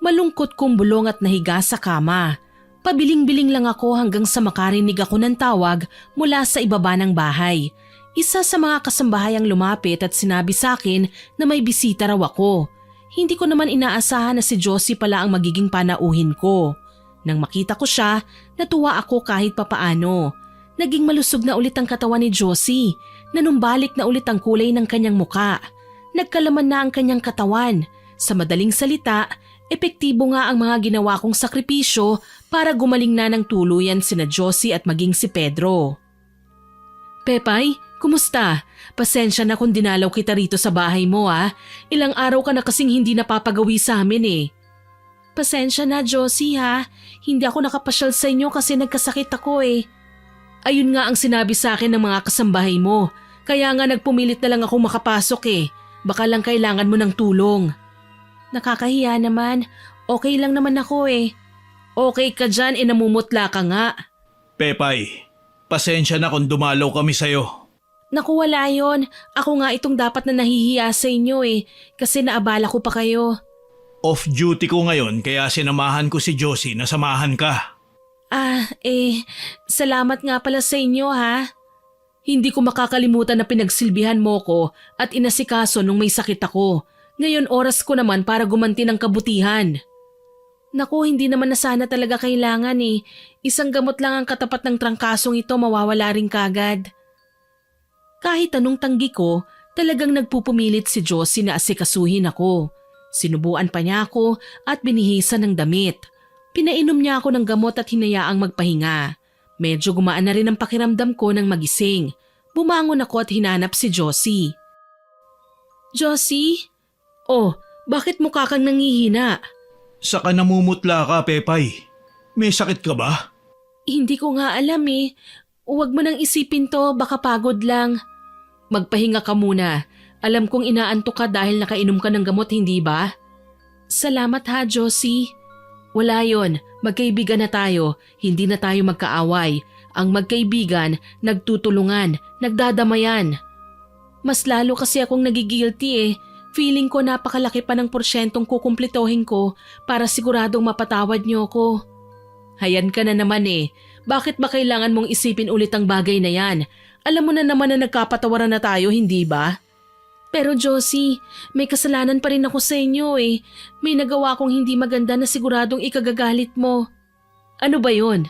Speaker 1: Malungkot kong bulong at nahiga sa kama. Pabiling-biling lang ako hanggang sa makarinig ako ng tawag mula sa ibaba ng bahay. Isa sa mga kasambahayang lumapit at sinabi sa akin na may bisita raw ako. Hindi ko naman inaasahan na si Josie pala ang magiging panauhin ko. Nang makita ko siya, natuwa ako kahit papaano. Naging malusog na ulit ang katawan ni Josie. Nanumbalik na ulit ang kulay ng kanyang muka. Nagkalaman na ang kanyang katawan. Sa madaling salita, epektibo nga ang mga ginawa kong sakripisyo para gumaling na ng tuluyan sina Josie at maging si Pedro. Pepay, kumusta? Pasensya na kung dinalaw kita rito sa bahay mo Ilang araw ka na kasing hindi napapagawi sa amin Pasensya na Josie Hindi ako nakapasyal sa inyo kasi nagkasakit ako Ayun nga ang sinabi sa akin ng mga kasambahay mo. Kaya nga nagpumilit na lang ako makapasok Baka lang kailangan mo ng tulong. Nakakahiya naman. Okay lang naman ako Okay ka dyan, namumutla ka nga.
Speaker 2: Pepay, pasensya na kung dumalaw kami sa'yo.
Speaker 1: Naku, wala yun. Ako nga itong dapat na nahihiya sa inyo kasi naabala ko pa kayo.
Speaker 2: Off-duty ko ngayon kaya sinamahan ko si Josie na samahan ka.
Speaker 1: Salamat nga pala sa inyo Hindi ko makakalimutan na pinagsilbihan mo ko at inasikaso nung may sakit ako. Ngayon oras ko naman para gumanti ng kabutihan. Naku, hindi naman na sana talaga kailangan Isang gamot lang ang katapat ng trangkasong ito, mawawala rin kagad. Kahit anong tanggi ko, talagang nagpupumilit si Josie na asikasuhin ako. Sinubuan pa niya ako at binihisan ng damit. Pinainom niya ako ng gamot at hinayaang magpahinga. Medyo gumaan na rin ang pakiramdam ko nang magising. Bumangon ako at hinanap si Josie. Josie? Oh, bakit mukha kang nangihina?
Speaker 2: Saka namumutla ka, Pepay. May sakit ka ba?
Speaker 1: Hindi ko nga alam Huwag mo nang isipin to, baka pagod lang. Magpahinga ka muna. Alam kong inaantok ka dahil nakainom ka ng gamot, hindi ba? Salamat Josie. Wala yon, magkaibigan na tayo, hindi na tayo magkaaway. Ang magkaibigan, nagtutulungan, nagdadamayan. Mas lalo kasi akong nagigilty Feeling ko napakalaki pa ng porsyentong kukumplitohin ko para siguradong mapatawad niyo ko. Hayan ka na naman eh. Bakit ba kailangan mong isipin ulit ang bagay na yan? Alam mo na naman na nagkapatawaran na tayo, hindi ba? Pero Josie, may kasalanan pa rin ako sa inyo eh. May nagawa kong hindi maganda na siguradong ikagagalit mo. Ano ba yon?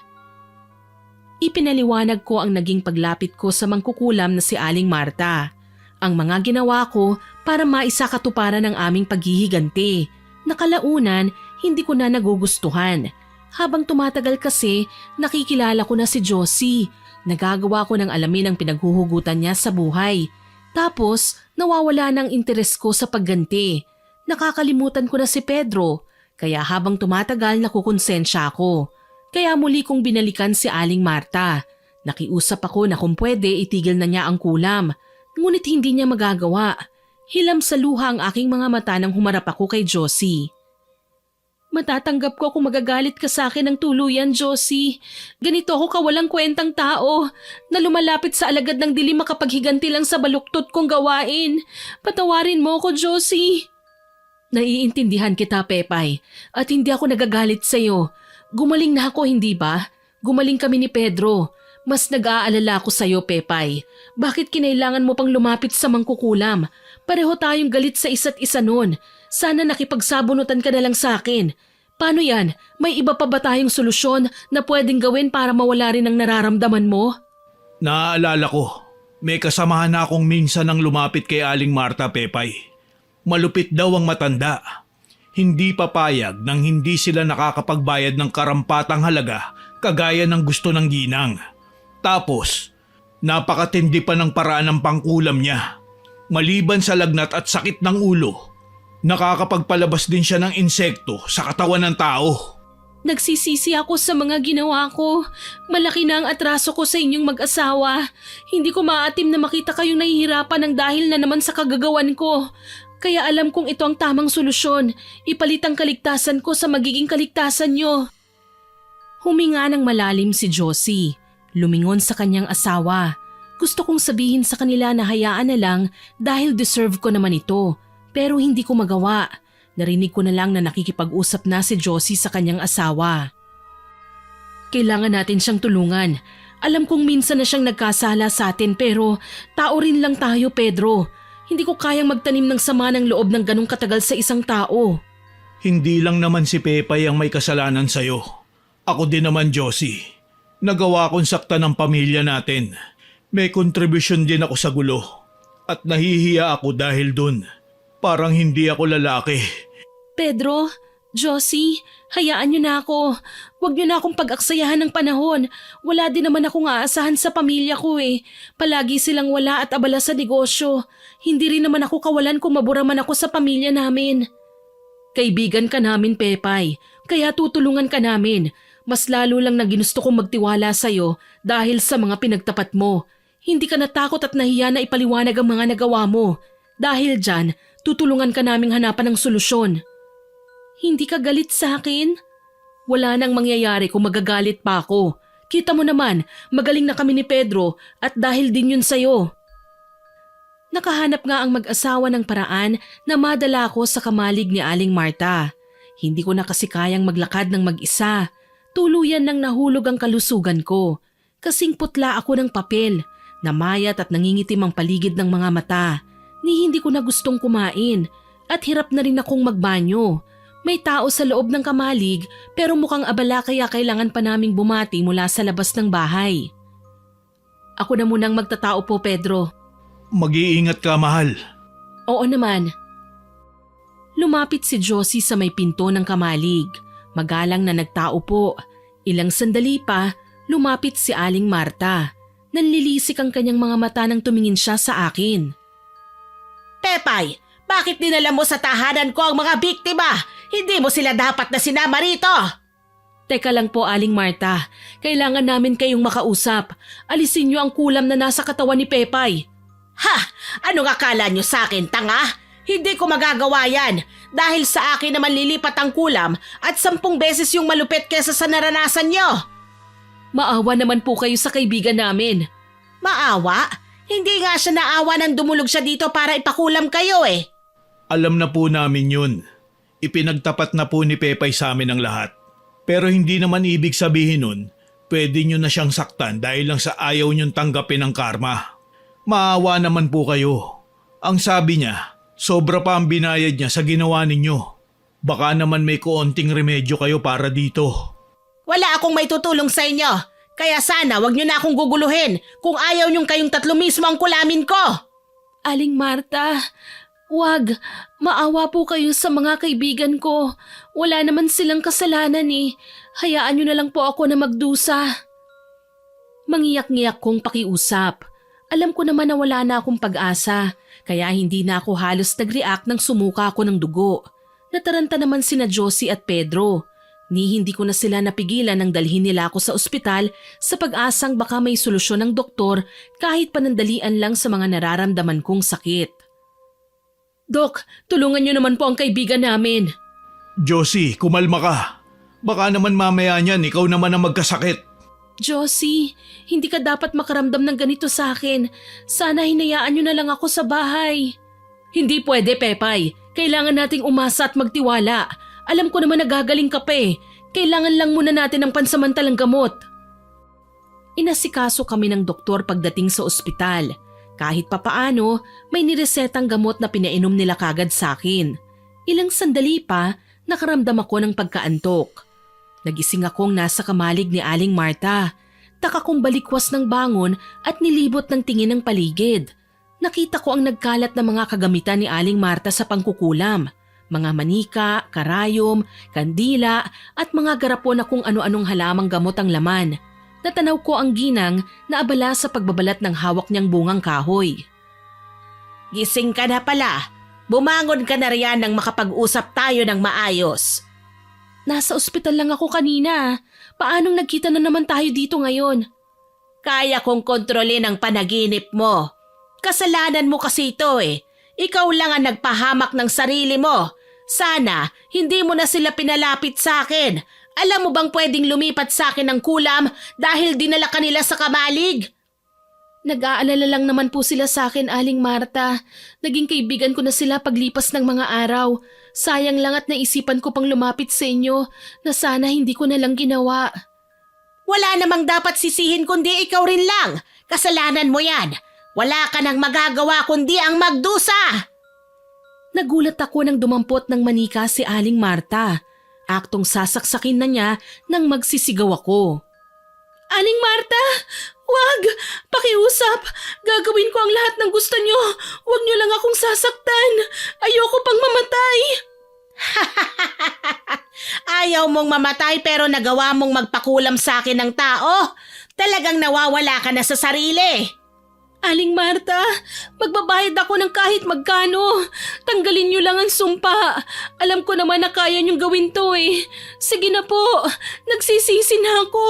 Speaker 1: Ipinaliwanag ko ang naging paglapit ko sa mangkukulam na si Aling Marta. Ang mga ginawa ko para maisakatuparan ang aming paghihiganti. Nakalaunan, hindi ko na nagugustuhan. Habang tumatagal kasi, nakikilala ko na si Josie. Nagagawa ko ng alamin ang pinaghuhugutan niya sa buhay. Tapos, nawawala ng interes ko sa pagganti. Nakakalimutan ko na si Pedro. Kaya habang tumatagal, nakukonsensya ako. Kaya muli kong binalikan si Aling Marta. Nakiusap ako na kung pwede itigil na niya ang kulam. Ngunit hindi niya magagawa. Hilam sa luha ang aking mga mata nang humarap ako kay Josie. Matatanggap ko kung magagalit ka sa akin ng tuluyan, Josie. Ganito ako kawalang kwentang tao na lumalapit sa alagad ng dilim makapaghiganti lang sa baluktot kong gawain. Patawarin mo ko, Josie. Naiintindihan kita, Pepay, at hindi ako nagagalit sa'yo. Gumaling na ako, hindi ba? Gumaling kami ni Pedro. Mas nag-aalala ako sa'yo, Pepay. Bakit kinailangan mo pang lumapit sa mangkukulam? Pareho tayong galit sa isa't isa noon. Sana nakipagsabunutan ka na lang sa akin. Paano yan? May iba pa ba tayong solusyon na pwedeng gawin para mawala rin ang nararamdaman mo?
Speaker 2: Naaalala ko, may kasamahan na akong minsan nang lumapit kay Aling Marta, Pepay. Malupit daw ang matanda. Hindi papayag nang hindi sila nakakapagbayad ng karampatang halaga kagaya ng gusto ng ginang. Tapos, napakatindi pa ng paraan ng pangkulam niya. Maliban sa lagnat at sakit ng ulo, nakakapagpalabas din siya ng insekto sa katawan ng tao.
Speaker 1: Nagsisisi ako sa mga ginawa ko. Malaki na ang atraso ko sa inyong mag-asawa. Hindi ko maatim na makita kayong nahihirapan ng dahil na naman sa kagagawan ko. Kaya alam kong ito ang tamang solusyon. Ipalit ang kaligtasan ko sa magiging kaligtasan nyo. Huminga ng malalim si Josie. Lumingon sa kanyang asawa. Gusto kong sabihin sa kanila na hayaan na lang dahil deserve ko naman ito. Pero hindi ko magawa. Narinig ko na lang na nakikipag-usap na si Josie sa kanyang asawa. Kailangan natin siyang tulungan. Alam kong minsan na siyang nagkasala sa atin pero tao rin lang tayo, Pedro. Hindi ko kayang magtanim ng sama ng loob ng ganong katagal sa isang tao.
Speaker 2: Hindi lang naman si Pepay ang may kasalanan sa'yo. Ako din naman, Josie. Nagawa kong sakta ng pamilya natin. May kontribusyon din ako sa gulo. At nahihiya ako dahil dun. Parang hindi ako lalaki.
Speaker 1: Pedro, Josie, hayaan niyo na ako. Huwag niyo na akong pag-aksayahan ng panahon. Wala din naman akong aasahan sa pamilya ko eh. Palagi silang wala at abala sa negosyo. Hindi rin naman ako kawalan kung mabura man ako sa pamilya namin. Kaibigan ka namin, Pepay. Kaya tutulungan ka namin. Mas lalo lang na ginusto kong magtiwala sa'yo dahil sa mga pinagtapat mo. Hindi ka natakot at nahiya na ipaliwanag ang mga nagawa mo. Dahil dyan, tutulungan ka naming hanapan ng solusyon. Hindi ka galit sa akin? Wala nang mangyayari kung magagalit pa ako. Kita mo naman, magaling na kami ni Pedro at dahil din yun sa'yo. Nakahanap nga ang mag-asawa ng paraan na madala ako sa kamalig ni Aling Marta. Hindi ko na kasi kayang maglakad ng mag-isa. Tuluyan nang nahulog ang kalusugan ko. Kasing putla ako ng papel. Namayat at nangingitim ang paligid ng mga mata. Ni hindi ko na gustong kumain at hirap na rin akong magbanyo. May tao sa loob ng kamalig pero mukhang abala kaya kailangan pa naming bumati mula sa labas ng bahay. Ako na munang magtatao po, Pedro.
Speaker 2: Mag-iingat ka, mahal.
Speaker 1: Oo naman. Lumapit si Josie sa may pinto ng kamalig. Magalang na nagtao po. Ilang sandali pa, lumapit si Aling Marta. Nanlilisik ang kanyang mga mata nang tumingin siya sa akin.
Speaker 3: Pepay, bakit dinala mo sa tahanan ko ang mga biktima? Hindi mo sila dapat na sinama rito.
Speaker 1: Teka lang po, Aling Marta. Kailangan namin kayong makausap. Alisin niyo ang kulam na nasa katawan ni Pepay.
Speaker 3: Ha? Anong akala niyo sa akin, tanga? Hindi ko magagawa yan. Dahil sa akin naman lilipat ang kulam at 10 beses yung malupit kesa sa naranasan niyo.
Speaker 1: Maawa naman po kayo sa kaibigan namin.
Speaker 3: Maawa? Hindi nga siya naawa nang dumulog siya dito para ipakulam kayo eh.
Speaker 2: Alam na po namin yun. Ipinagtapat na po ni Pepay sa amin ang lahat. Pero hindi naman ibig sabihin nun, pwede nyo na siyang saktan dahil lang sa ayaw nyong tanggapin ang karma. Maawa naman po kayo. Ang sabi niya, sobra pa ang binayad niya sa ginawa ninyo. Baka naman may kuonting remedyo kayo para dito.
Speaker 3: Wala akong may tutulong sa inyo. Kaya sana wag niyo na akong guguluhin kung ayaw niyong kayong tatlo mismo ang kulamin ko.
Speaker 1: Aling Marta, wag. Maawa po kayo sa mga kaibigan ko. Wala naman silang kasalanan eh. Hayaan niyo na lang po ako na magdusa. Mangiyak-ngiyak kong pakiusap. Alam ko naman na wala na akong pag-asa, kaya hindi na ako halos nag-react nang sumuka ako ng dugo. Nataranta naman sina Josie at Pedro. Hindi ko na sila napigilan nang dalhin nila ako sa ospital sa pag-asang baka may solusyon ng doktor kahit panandalian lang sa mga nararamdaman kong sakit. Dok, tulungan niyo naman po ang kaibigan namin.
Speaker 2: Josie, kumalma ka. Baka naman mamaya niyan ikaw naman ang magkasakit.
Speaker 1: Josie, hindi ka dapat makaramdam ng ganito sa akin. Sana hinayaan niyo na lang ako sa bahay. Hindi pwede, Pepay. Kailangan nating umasa at magtiwala. Alam ko naman nagagaling ka pa eh. Kailangan lang muna natin ng pansamantalang gamot. Inasikaso kami ng doktor pagdating sa ospital. Kahit papaano, may niresetang gamot na pinainom nila kagad sa akin. Ilang sandali pa, nakaramdam ako ng pagkaantok. Nagising akong nasa kamalig ni Aling Marta. Taka kong balikwas ng bangon at nilibot ng tingin ng paligid. Nakita ko ang nagkalat na mga kagamitan ni Aling Marta sa pangkukulam. Mga manika, karayom, kandila at mga garapon na kung ano-anong halamang gamot ang laman. Natanaw ko ang ginang na abala sa pagbabalat ng hawak niyang bungang kahoy.
Speaker 3: Gising ka na pala. Bumangon ka na riyan nang makapag-usap tayo ng maayos.
Speaker 1: Nasa ospital lang ako kanina. Paanong nagkita na naman tayo dito ngayon?
Speaker 3: Kaya kong kontrolin ang panaginip mo. Kasalanan mo kasi ito eh. Ikaw lang ang nagpahamak ng sarili mo. Sana hindi mo na sila pinalapit sa akin. Alam mo bang pwedeng lumipat sa akin ng kulam dahil dinala ka nila sa kamalig?
Speaker 1: Nag-aalala lang naman po sila sa akin, Aling Marta. Naging kaibigan ko na sila paglipas ng mga araw. Sayang lang at naisipan ko pang lumapit sa inyo na sana hindi ko na lang ginawa.
Speaker 3: Wala namang dapat sisihin kundi ikaw rin lang. Kasalanan mo yan. Wala ka nang magagawa kundi ang magdusa.
Speaker 1: Nagulat ako nang dumampot ng manika si Aling Marta. Aktong sasaksakin na niya nang magsisigaw ako. Aling Marta, wag! Pakiusap! Gagawin ko ang lahat ng gusto niyo. Huwag niyo lang akong sasaktan. Ayoko pang mamatay.
Speaker 3: Ayaw mong mamatay pero nagawa mong magpakulam sa akin ng tao. Talagang nawawala ka na sa sarili.
Speaker 1: Aling Marta, magbabayad ako ng kahit magkano. Tanggalin niyo lang ang sumpa. Alam ko naman na kaya niyong gawin to eh. Sige na po, nagsisisi na ako.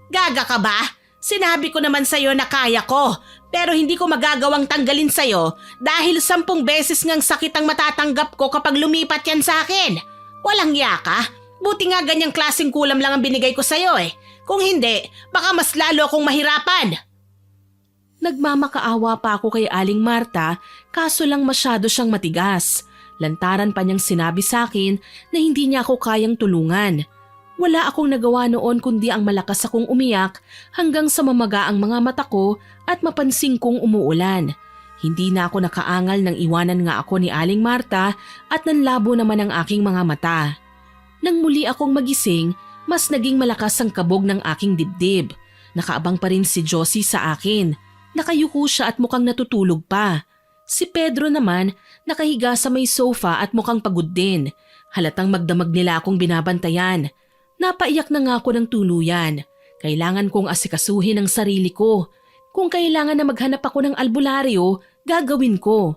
Speaker 3: Gaga ka ba? Sinabi ko naman sa'yo na kaya ko. Pero hindi ko magagawang tanggalin sa'yo dahil 10 beses ngang sakit ang matatanggap ko kapag lumipat yan sa akin. Walang yaka. Buti nga ganyang klaseng kulam lang ang binigay ko sa'yo eh. Kung hindi, baka mas lalo akong mahirapan.
Speaker 1: Nagmamakaawa pa ako kay Aling Marta kaso lang masyado siyang matigas. Lantaran pa niyang sinabi sa akin na hindi niya ako kayang tulungan. Wala akong nagawa noon kundi ang malakas akong umiyak hanggang sa mamaga ang mga mata ko at mapansin kong umuulan. Hindi na ako nakaangal nang iwanan nga ako ni Aling Marta at nanlabo naman ang aking mga mata. Nang muli akong magising, mas naging malakas ang kabog ng aking dibdib. Nakaabang pa rin si Josie sa akin. Nakayuko siya at mukhang natutulog pa. Si Pedro naman nakahiga sa may sofa at mukhang pagod din. Halatang magdamag nila akong binabantayan. Napaiyak na nga ako ng tuluyan. Kailangan kong asikasuhin ang sarili ko. Kung kailangan na maghanap ako ng albularyo, gagawin ko.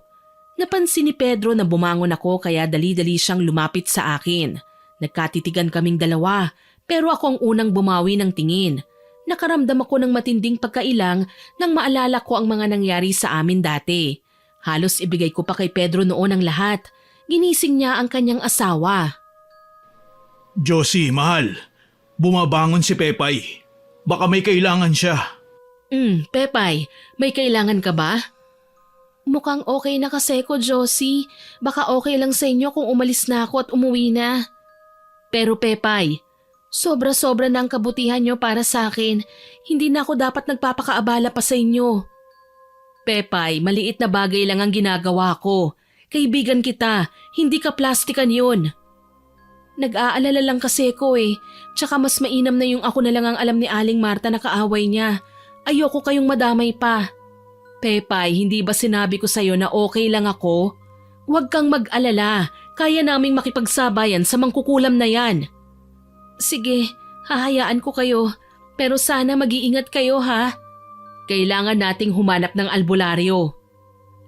Speaker 1: Napansin ni Pedro na bumangon ako kaya dali-dali siyang lumapit sa akin. Nagkatitigan kaming dalawa pero ako ang unang bumawi ng tingin. Nakaramdam ako ng matinding pagkailang nang maalala ko ang mga nangyari sa amin dati. Halos ibigay ko pa kay Pedro noon ang lahat. Ginising niya ang kanyang asawa.
Speaker 2: Josie, mahal. Bumabangon si Pepay. Baka may kailangan siya.
Speaker 1: Pepay, may kailangan ka ba? Mukhang okay na kasi ko, Josie. Baka okay lang sa inyo kung umalis na ako at umuwi na. Pero Pepay, Sobra-sobra na ang kabutihan niyo para sa akin. Hindi na ako dapat nagpapakaabala pa sa inyo. Pepay, maliit na bagay lang ang ginagawa ko. Kaibigan kita, hindi ka plastikan yun. Nag-aalala lang kasi ko eh. Tsaka mas mainam na yung ako na lang ang alam ni Aling Marta na kaaway niya. Ayoko kayong madamay pa. Pepay, hindi ba sinabi ko sa'yo na okay lang ako? Huwag kang mag-alala. Kaya naming makipagsabayan sa mangkukulam na yan. Sige, hahayaan ko kayo. Pero sana mag-iingat kayo ha. Kailangan nating humanap ng albularyo.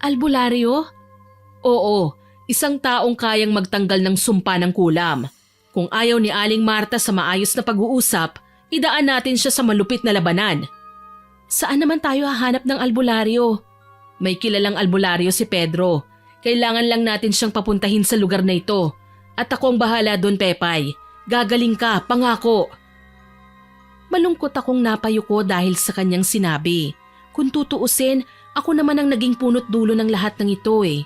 Speaker 1: Albularyo? Oo, isang taong kayang magtanggal ng sumpa ng kulam. Kung ayaw ni Aling Marta sa maayos na pag-uusap, idaan natin siya sa malupit na labanan. Saan naman tayo hahanap ng albularyo? May kilalang albularyo si Pedro. Kailangan lang natin siyang papuntahin sa lugar na ito. At ako ang bahala doon, Pepay. Gagaling ka, pangako. Malungkot akong napayuko dahil sa kanyang sinabi. Kung tutuusin, ako naman ang naging punot dulo ng lahat ng ito eh.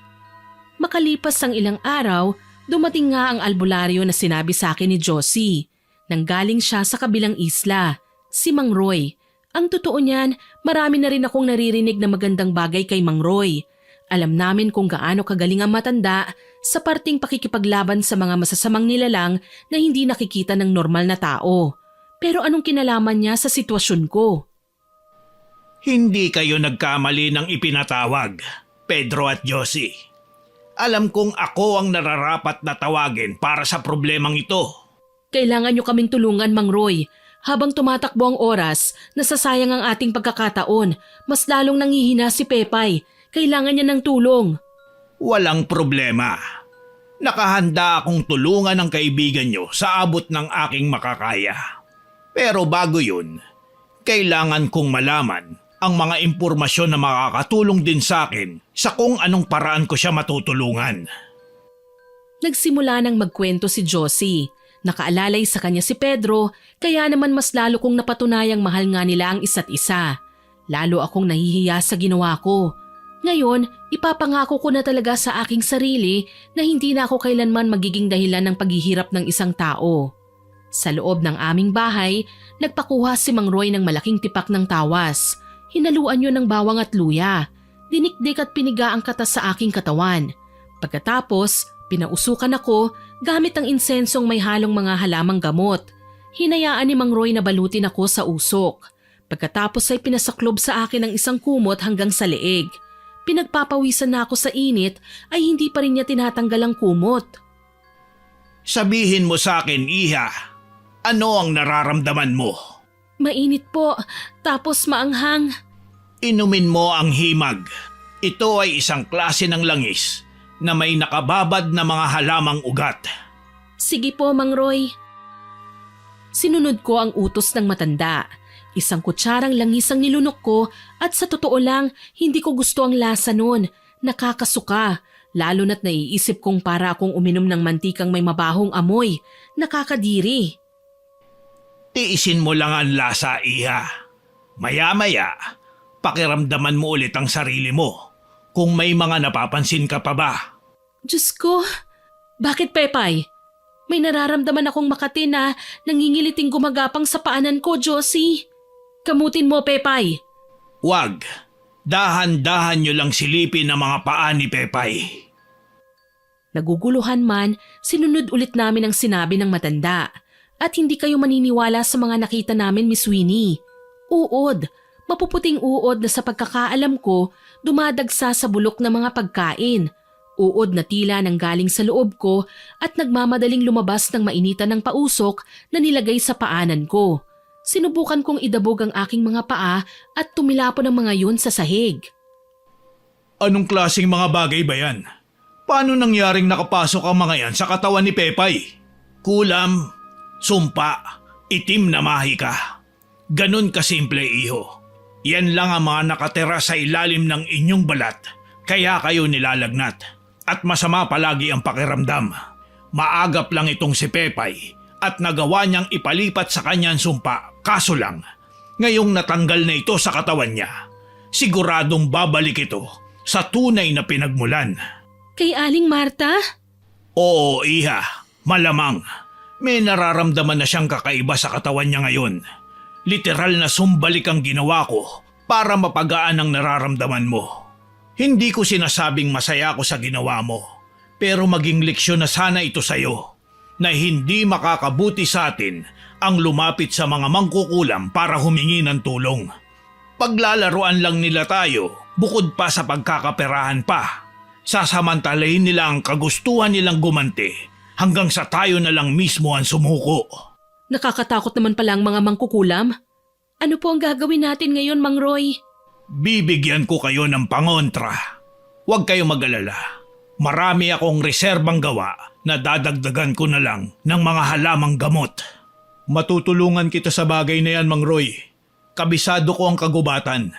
Speaker 1: Makalipas ang ilang araw, dumating nga ang albularyo na sinabi sa akin ni Josie. Nanggaling siya sa kabilang isla, si Mang Roy. Ang totoo niyan, marami na rin akong naririnig na magandang bagay kay Mang Roy. Alam namin kung gaano kagaling ang matanda sa parting pakikipaglaban sa mga masasamang nilalang na hindi nakikita ng normal na tao. Pero anong kinalaman niya sa sitwasyon ko?
Speaker 2: Hindi kayo nagkamali ng ipinatawag, Pedro at Josie. Alam kong ako ang nararapat na tawagin para sa problemang ito.
Speaker 1: Kailangan niyo kaming tulungan, Mang Roy. Habang tumatakbo ang oras, nasasayang ang ating pagkakataon. Mas lalong nangihina si Pepay. Kailangan niya ng tulong.
Speaker 2: Walang problema. Nakahanda akong tulungan ang kaibigan nyo sa abot ng aking makakaya. Pero bago yun, kailangan kong malaman ang mga impormasyon na makakatulong din sa akin sa kung anong paraan ko siya matutulungan.
Speaker 1: Nagsimula nang magkwento si Josie. Nakaalalay sa kanya si Pedro, kaya naman mas lalo kong napatunayang mahal nga nila ang isa't isa. Lalo akong nahihiya sa ginawa ko. Ngayon, ipapangako ko na talaga sa aking sarili na hindi na ako kailanman magiging dahilan ng paghihirap ng isang tao. Sa loob ng aming bahay, nagpakuha si Mang Roy ng malaking tipak ng tawas. Hinaluan yun ng bawang at luya. Dinikdik at piniga ang katas sa aking katawan. Pagkatapos, pinausukan ako gamit ang insensong may halong mga halamang gamot. Hinayaan ni Mang Roy na balutin ako sa usok. Pagkatapos ay pinasaklob sa akin ang isang kumot hanggang sa leeg. Pinagpapawisan na ako sa init ay hindi pa rin niya tinatanggal ang kumot.
Speaker 2: Sabihin mo sa akin, Iha, ano ang nararamdaman mo?
Speaker 1: Mainit po, tapos maanghang.
Speaker 2: Inumin mo ang himag. Ito ay isang klase ng langis na may nakababad na mga halamang ugat.
Speaker 1: Sige po, Mang Roy. Sinunod ko ang utos ng matanda. Isang kutsarang langis ang nilunok ko at sa totoo lang, hindi ko gusto ang lasa nun. Nakakasuka, lalo na't naiisip kong para akong uminom ng mantikang may mabahong amoy. Nakakadiri.
Speaker 2: Tiisin mo lang ang lasa, Iha. Maya-maya, pakiramdaman mo ulit ang sarili mo kung may mga napapansin ka pa ba.
Speaker 1: Diyos ko, bakit Pepay? May nararamdaman akong makati na nangingiliting gumagapang sa paanan ko, Josie. Kamutin mo, Pepay.
Speaker 2: Wag. Dahan-dahan nyo lang silipin ang mga paa ni Pepay.
Speaker 1: Naguguluhan man, sinunod ulit namin ang sinabi ng matanda. At hindi kayo maniniwala sa mga nakita namin, Miss Winnie. Uod. Mapuputing uod na sa pagkakaalam ko, dumadagsa sa bulok ng mga pagkain. Uod na tila nang galing sa loob ko at nagmamadaling lumabas ng mainitan ng pausok na nilagay sa paanan ko. Sinubukan kong idabog ang aking mga paa at tumilapon ang mga yun sa sahig.
Speaker 2: Anong klaseng mga bagay ba yan? Paano nangyaring nakapasok ang mga yan sa katawan ni Pepay? Kulam, sumpa, itim na mahika. Ganon kasimple, iho. Yan lang ang mga nakatira sa ilalim ng inyong balat, kaya kayo nilalagnat. At masama palagi ang pakiramdam. Maagap lang itong si Pepay at nagawa niyang ipalipat sa kanyang sumpa. Kaso lang, ngayong natanggal na ito sa katawan niya, siguradong babalik ito sa tunay na pinagmulan.
Speaker 1: Kay Aling Marta?
Speaker 2: Oo, Iha, malamang. May nararamdaman na siyang kakaiba sa katawan niya ngayon. Literal na sumbalik ang ginawa ko para mapagaan ang nararamdaman mo. Hindi ko sinasabing masaya ako sa ginawa mo, pero maging leksyon na sana ito sa'yo na hindi makakabuti sa atin ang lumapit sa mga mangkukulam para humingi ng tulong. Paglalaruan lang nila tayo, bukod pa sa pagkakaperahan pa. Sasamantalahin nila ang kagustuhan nilang gumanti hanggang sa tayo na lang mismo ang sumuko.
Speaker 1: Nakakatakot naman pala ang mga mangkukulam. Ano po ang gagawin natin ngayon, Mang Roy?
Speaker 2: Bibigyan ko kayo ng pangontra. Huwag kayo mag-alala. Marami akong reserbang gawa na dadagdagan ko na lang ng mga halamang gamot. Matutulungan kita sa bagay na yan, Mang Roy. Kabisado ko ang kagubatan.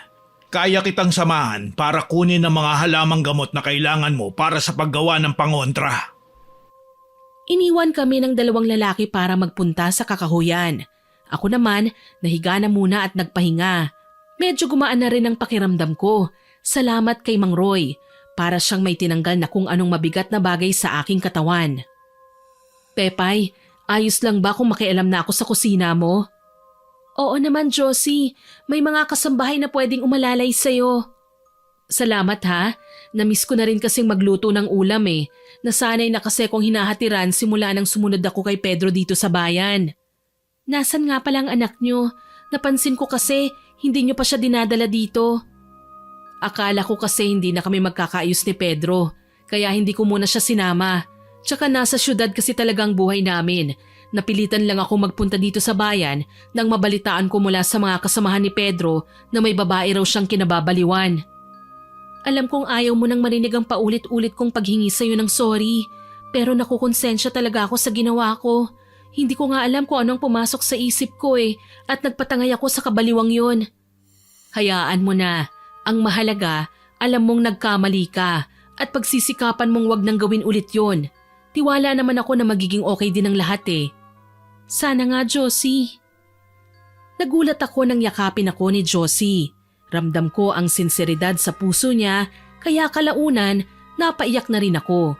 Speaker 2: Kaya kitang samahan para kunin ang mga halamang gamot na kailangan mo para sa paggawa ng pangontra.
Speaker 1: Iniwan kami ng dalawang lalaki para magpunta sa kakahuyan. Ako naman, nahiga na muna at nagpahinga. Medyo gumaan na rin ang pakiramdam ko. Salamat kay Mang Roy. Para siyang may tinanggal na kung anong mabigat na bagay sa aking katawan. Pepay, ayos lang ba kung makialam na ako sa kusina mo? Oo naman, Josie. May mga kasambahay na pwedeng umalalay sa'yo. Salamat ha. Namiss ko na rin kasing magluto ng ulam eh. Nasanay na kasi kong hinahatiran simula nang sumunod ako kay Pedro dito sa bayan. Nasaan nga pala ang anak nyo? Napansin ko kasi hindi nyo pa siya dinadala dito. Akala ko kasi hindi na kami magkakaayos ni Pedro, kaya hindi ko muna siya sinama. Tsaka nasa syudad kasi talagang buhay namin. Napilitan lang ako magpunta dito sa bayan nang mabalitaan ko mula sa mga kasamahan ni Pedro na may babae raw siyang kinababaliwan. Alam kong ayaw mo nang marinig ang paulit-ulit kong paghingi sa'yo ng sorry, pero nakukonsensya talaga ako sa ginawa ko. Hindi ko nga alam kung anong pumasok sa isip ko at nagpatangay ako sa kabaliwang yun. Hayaan mo na. Ang mahalaga, alam mong nagkamali ka at pagsisikapan mong wag nang gawin ulit yon. Tiwala naman ako na magiging okay din ang lahat Sana nga, Josie. Nagulat ako nang yakapin ako ni Josie. Ramdam ko ang sinseridad sa puso niya, kaya kalaunan napaiyak na rin ako.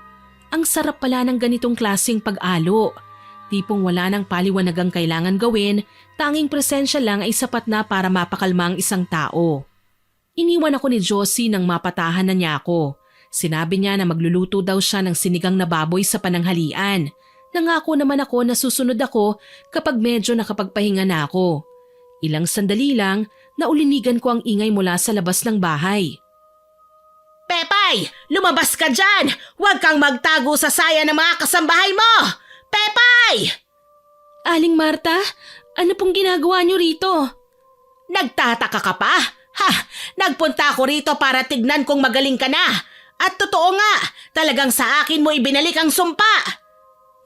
Speaker 1: Ang sarap pala ng ganitong klaseng pag-alo. Tipong wala nang paliwanagang kailangan gawin, tanging presensya lang ay sapat na para mapakalma ang isang tao. Iniwan ako ni Josie nang mapatahan na niya ako. Sinabi niya na magluluto daw siya ng sinigang na baboy sa pananghalian. Nangako naman ako na susunod ako kapag medyo nakapagpahinga na ako. Ilang sandali lang, naulinigan ko ang ingay mula sa labas ng bahay.
Speaker 3: Pepay! Lumabas ka dyan! Huwag kang magtago sa saya ng mga kasambahay mo! Pepay!
Speaker 1: Aling Marta, ano pong ginagawa niyo rito?
Speaker 3: Nagtataka ka pa? Ha! Nagpunta ako rito para tignan kung magaling ka na. At totoo nga, talagang sa akin mo ibinalik ang sumpa.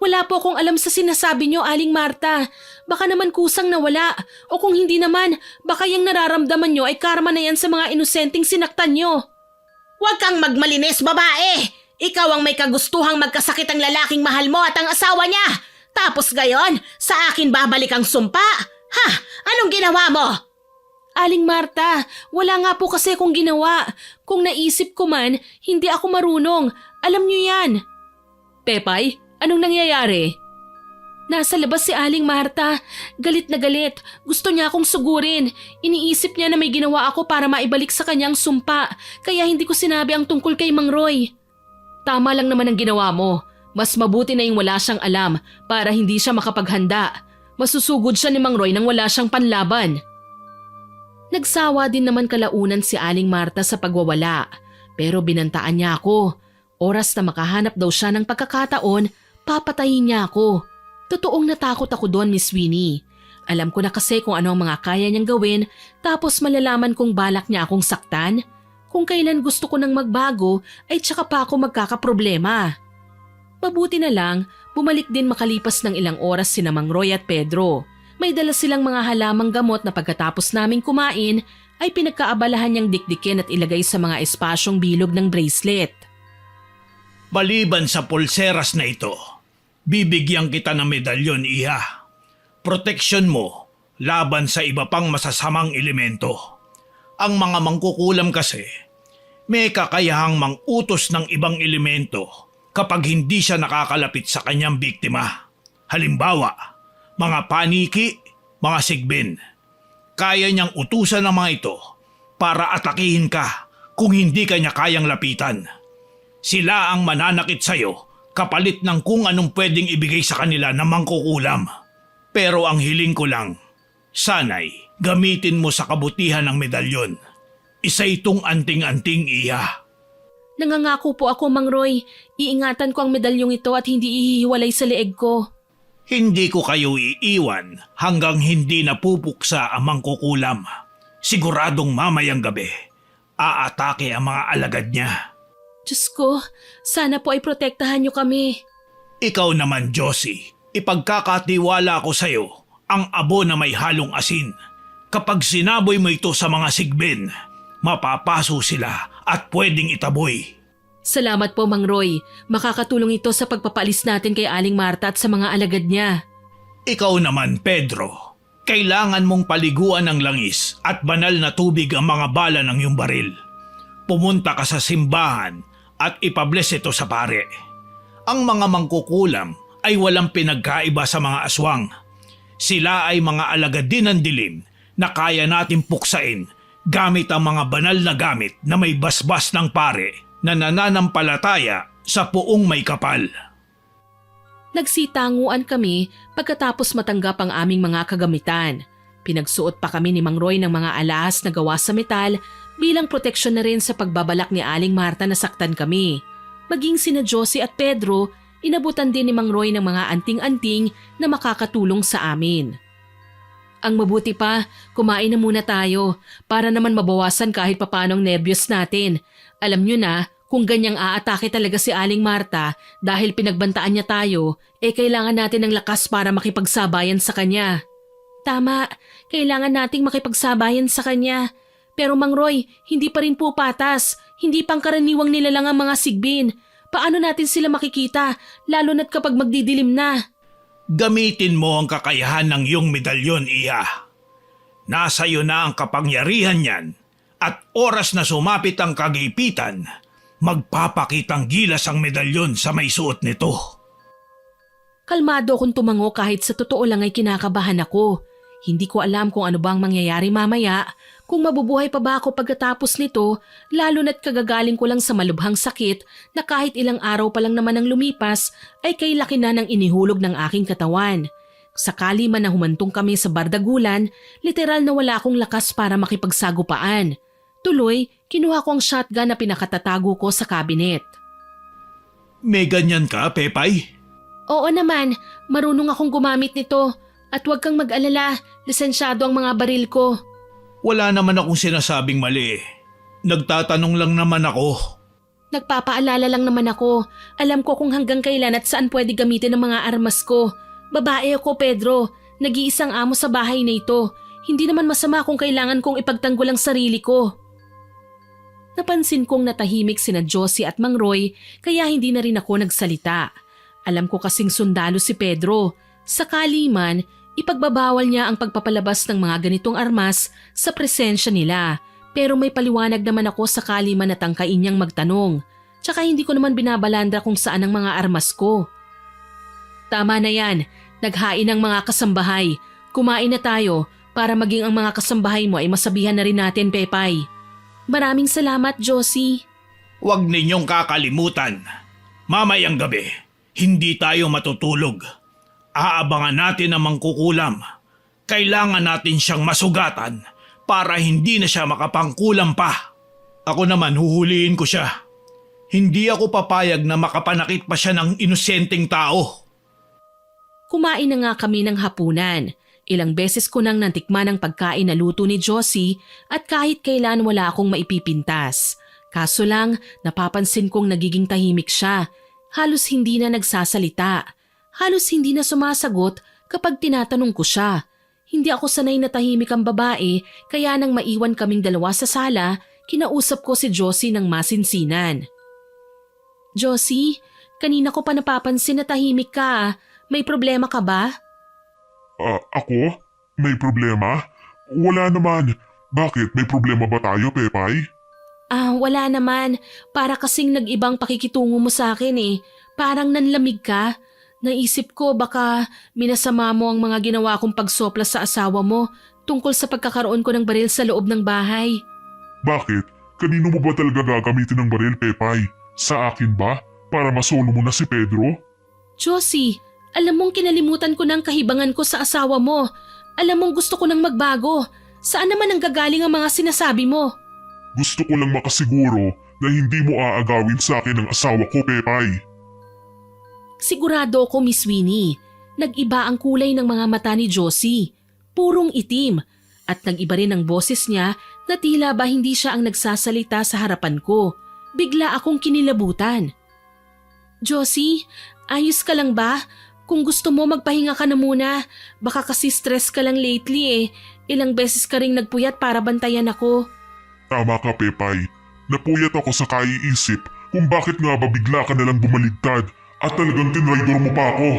Speaker 1: Wala po akong alam sa sinasabi niyo, Aling Marta. Baka naman kusang nawala. O kung hindi naman, baka yung nararamdaman niyo ay karma na yan sa mga inosenteng sinaktan niyo.
Speaker 3: Huwag kang magmalinis, babae! Ikaw ang may kagustuhang magkasakit ang lalaking mahal mo at ang asawa niya. Tapos gayon, sa akin babalik ang sumpa. Ha? Anong ginawa mo?
Speaker 1: Aling Marta, wala nga po kasi akong ginawa. Kung naisip ko man, hindi ako marunong. Alam niyo yan. Pepay, anong nangyayari? Nasa labas si Aling Marta. Galit na galit. Gusto niya akong sugurin. Iniisip niya na may ginawa ako para maibalik sa kanyang sumpa. Kaya hindi ko sinabi ang tungkol kay Mang Roy. Tama lang naman ang ginawa mo. Mas mabuti na yung wala siyang alam para hindi siya makapaghanda. Masusugod siya ni Mang Roy nang wala siyang panlaban. Nagsawa din naman kalaunan si Aling Marta sa pagwawala. Pero binantaan niya ako. Oras na makahanap daw siya ng pagkakataon, papatayin niya ako. Totoong natakot ako doon, Miss Winnie. Alam ko na kasi kung ano ang mga kaya niyang gawin, tapos malalaman kong balak niya akong saktan. Kung kailan gusto ko nang magbago, ay tsaka pa ako magkakaproblema. Mabuti na lang, bumalik din makalipas ng ilang oras sina Mang Roy at Pedro. May dala silang mga halamang gamot na pagkatapos naming kumain, ay pinagkaabalahan niyang dikdikin at ilagay sa mga espasyong bilog ng bracelet.
Speaker 2: Maliban sa pulseras na ito, bibigyan kita ng medalyon, Iha. Proteksyon mo laban sa iba pang masasamang elemento. Ang mga mangkukulam kasi, may kakayahang mangutos ng ibang elemento kapag hindi siya nakakalapit sa kanyang biktima. Halimbawa, mga paniki, mga sigbin. Kaya niyang utusan ng mga ito para atakihin ka kung hindi ka niya kayang lapitan. Sila ang mananakit sa'yo kapalit ng kung anong pwedeng ibigay sa kanila na mangkukulam. Pero ang hiling ko lang, sana'y gamitin mo sa kabutihan ng medalyon. Isa itong anting-anting iya.
Speaker 1: Nangangako po ako, Mang Roy. Iingatan ko ang medalyong ito at hindi ihihiwalay sa leeg ko.
Speaker 2: Hindi ko kayo iiwan hanggang hindi napupuksa ang mangkukulam. Siguradong mamayang gabi, aatake ang mga alagad niya.
Speaker 1: Diyos ko, sana po ay protektahan niyo kami.
Speaker 2: Ikaw naman, Josie, ipagkakatiwala ko sa'yo ang abo na may halong asin. Kapag sinaboy mo ito sa mga sigbin, mapapaso sila at pwedeng itaboy.
Speaker 1: Salamat po, Mang Roy. Makakatulong ito sa pagpapalis natin kay Aling Marta at sa mga alagad niya.
Speaker 2: Ikaw naman, Pedro, kailangan mong paliguan ng langis at banal na tubig ang mga bala ng iyong baril. Pumunta ka sa simbahan at ipabless ito sa pare. Ang mga mangkukulam ay walang pinagkaiba sa mga aswang. Sila ay mga alagad din ng dilim na kaya natin puksain gamit ang mga banal na gamit na may basbas ng pare na nananampalataya sa puong may kapal.
Speaker 1: Nagsitanguan kami pagkatapos matanggap ang aming mga kagamitan. Pinagsuot pa kami ni Mang Roy ng mga alahas na gawa sa metal bilang proteksyon na rin sa pagbabalak ni Aling Marta na saktan kami. Maging sina Josie at Pedro, inabutan din ni Mang Roy ng mga anting-anting na makakatulong sa amin. Ang mabuti pa, kumain na muna tayo para naman mabawasan kahit papaano ang nebyos natin. Alam nyo na, kung ganyang aatake talaga si Aling Marta dahil pinagbantaan niya tayo, kailangan natin ng lakas para makipagsabayan sa kanya. Tama, kailangan nating makipagsabayan sa kanya. Pero Mang Roy, hindi pa rin po patas. Hindi pangkaraniwang nilalang ang mga sigbin. Paano natin sila makikita, lalo na't kapag magdidilim na?
Speaker 2: Gamitin mo ang kakayahan ng iyong medalyon, Iha. Nasa iyo na ang kapangyarihan niyan at oras na sumapit ang kagipitan, magpapakitang gilas ang medalyon sa may suot nito.
Speaker 1: Kalmado akong tumango kahit sa totoo lang ay kinakabahan ako. Hindi ko alam kung ano bang mangyayari mamaya, kung mabubuhay pa ba ako pagkatapos nito, lalo na't kagagaling ko lang sa malubhang sakit na kahit ilang araw pa lang naman ang lumipas ay kay laki na ng inihulog ng aking katawan. Sakali man na humantong kami sa bardagulan, literal na wala akong lakas para makipagsagupaan. Tuloy, kinuha ko ang shotgun na pinakatatago ko sa cabinet.
Speaker 2: May ganyan ka, Pepay?
Speaker 1: Oo naman, marunong akong gumamit nito. At huwag kang mag-alala, lisensyado ang mga baril ko.
Speaker 2: Wala naman akong sinasabing mali. Nagtatanong lang naman ako.
Speaker 1: Nagpapaalala lang naman ako. Alam ko kung hanggang kailan at saan pwede gamitin ang mga armas ko. Babae ako, Pedro. Nag-iisang amo sa bahay na ito. Hindi naman masama kung kailangan kong ipagtanggol ang sarili ko. Napansin kong natahimik sina Josie at Mang Roy kaya hindi na rin ako nagsalita. Alam ko kasing sundalo si Pedro. Sakali man, ipagbabawal niya ang pagpapalabas ng mga ganitong armas sa presensya nila. Pero may paliwanag naman ako sakali man natangkain niyang magtanong. Tsaka hindi ko naman binabalandra kung saan ang mga armas ko. Tama na yan, naghain ang mga kasambahay. Kumain na tayo para maging ang mga kasambahay mo ay masabihan na rin natin, Pepay. Maraming salamat, Josie.
Speaker 2: Huwag ninyong kakalimutan. Mamayang gabi, hindi tayo matutulog. Aabangan natin ang mangkukulam. Kailangan natin siyang masugatan para hindi na siya makapangkulam pa. Ako naman huhulihin ko siya. Hindi ako papayag na makapanakit pa siya ng inosenteng tao.
Speaker 1: Kumain na nga kami ng hapunan. Ilang beses ko nang nantikman ang pagkain na luto ni Josie at kahit kailan wala akong maipipintas. Kaso lang, napapansin kong nagiging tahimik siya. Halos hindi na nagsasalita. Halos hindi na sumasagot kapag tinatanong ko siya. Hindi ako sanay na tahimik ang babae kaya nang maiwan kaming dalawa sa sala, kinausap ko si Josie ng masinsinan. Josie, kanina ko pa napapansin na tahimik ka. May problema ka ba?
Speaker 4: Ako? May problema? Wala naman. Bakit? May problema ba tayo, Pepay?
Speaker 1: Wala naman. Para kasing nag-ibang pakikitungo mo sa akin eh. Parang nanlamig ka. Naisip ko baka minasama mo ang mga ginawa kong pagsopla sa asawa mo tungkol sa pagkakaroon ko ng baril sa loob ng bahay.
Speaker 4: Bakit? Kanino mo ba talaga gagamitin ng baril, Pepay? Sa akin ba? Para masolo mo na si Pedro?
Speaker 1: Josie, alam mong kinalimutan ko ng kahibangan ko sa asawa mo. Alam mong gusto ko nang magbago. Saan naman ang gagaling ang mga sinasabi mo?
Speaker 4: Gusto ko lang makasiguro na hindi mo aagawin sa akin ang asawa ko, Pepay.
Speaker 1: Sigurado ako, Miss Winnie. Nag-iba ang kulay ng mga mata ni Josie. Purong itim. At nag-iba rin ang boses niya na tila ba hindi siya ang nagsasalita sa harapan ko. Bigla akong kinilabutan. Josie, ayos ka lang ba? Kung gusto mo magpahinga ka na muna. Baka kasi stress ka lang lately eh. Ilang beses ka ring nagpuyat para bantayan ako.
Speaker 4: Tama ka, Pepay. Napuyat ako sa kaiisip kung bakit nga ba bigla ka nalang bumaligtad at talagang tinraidor mo pa ako.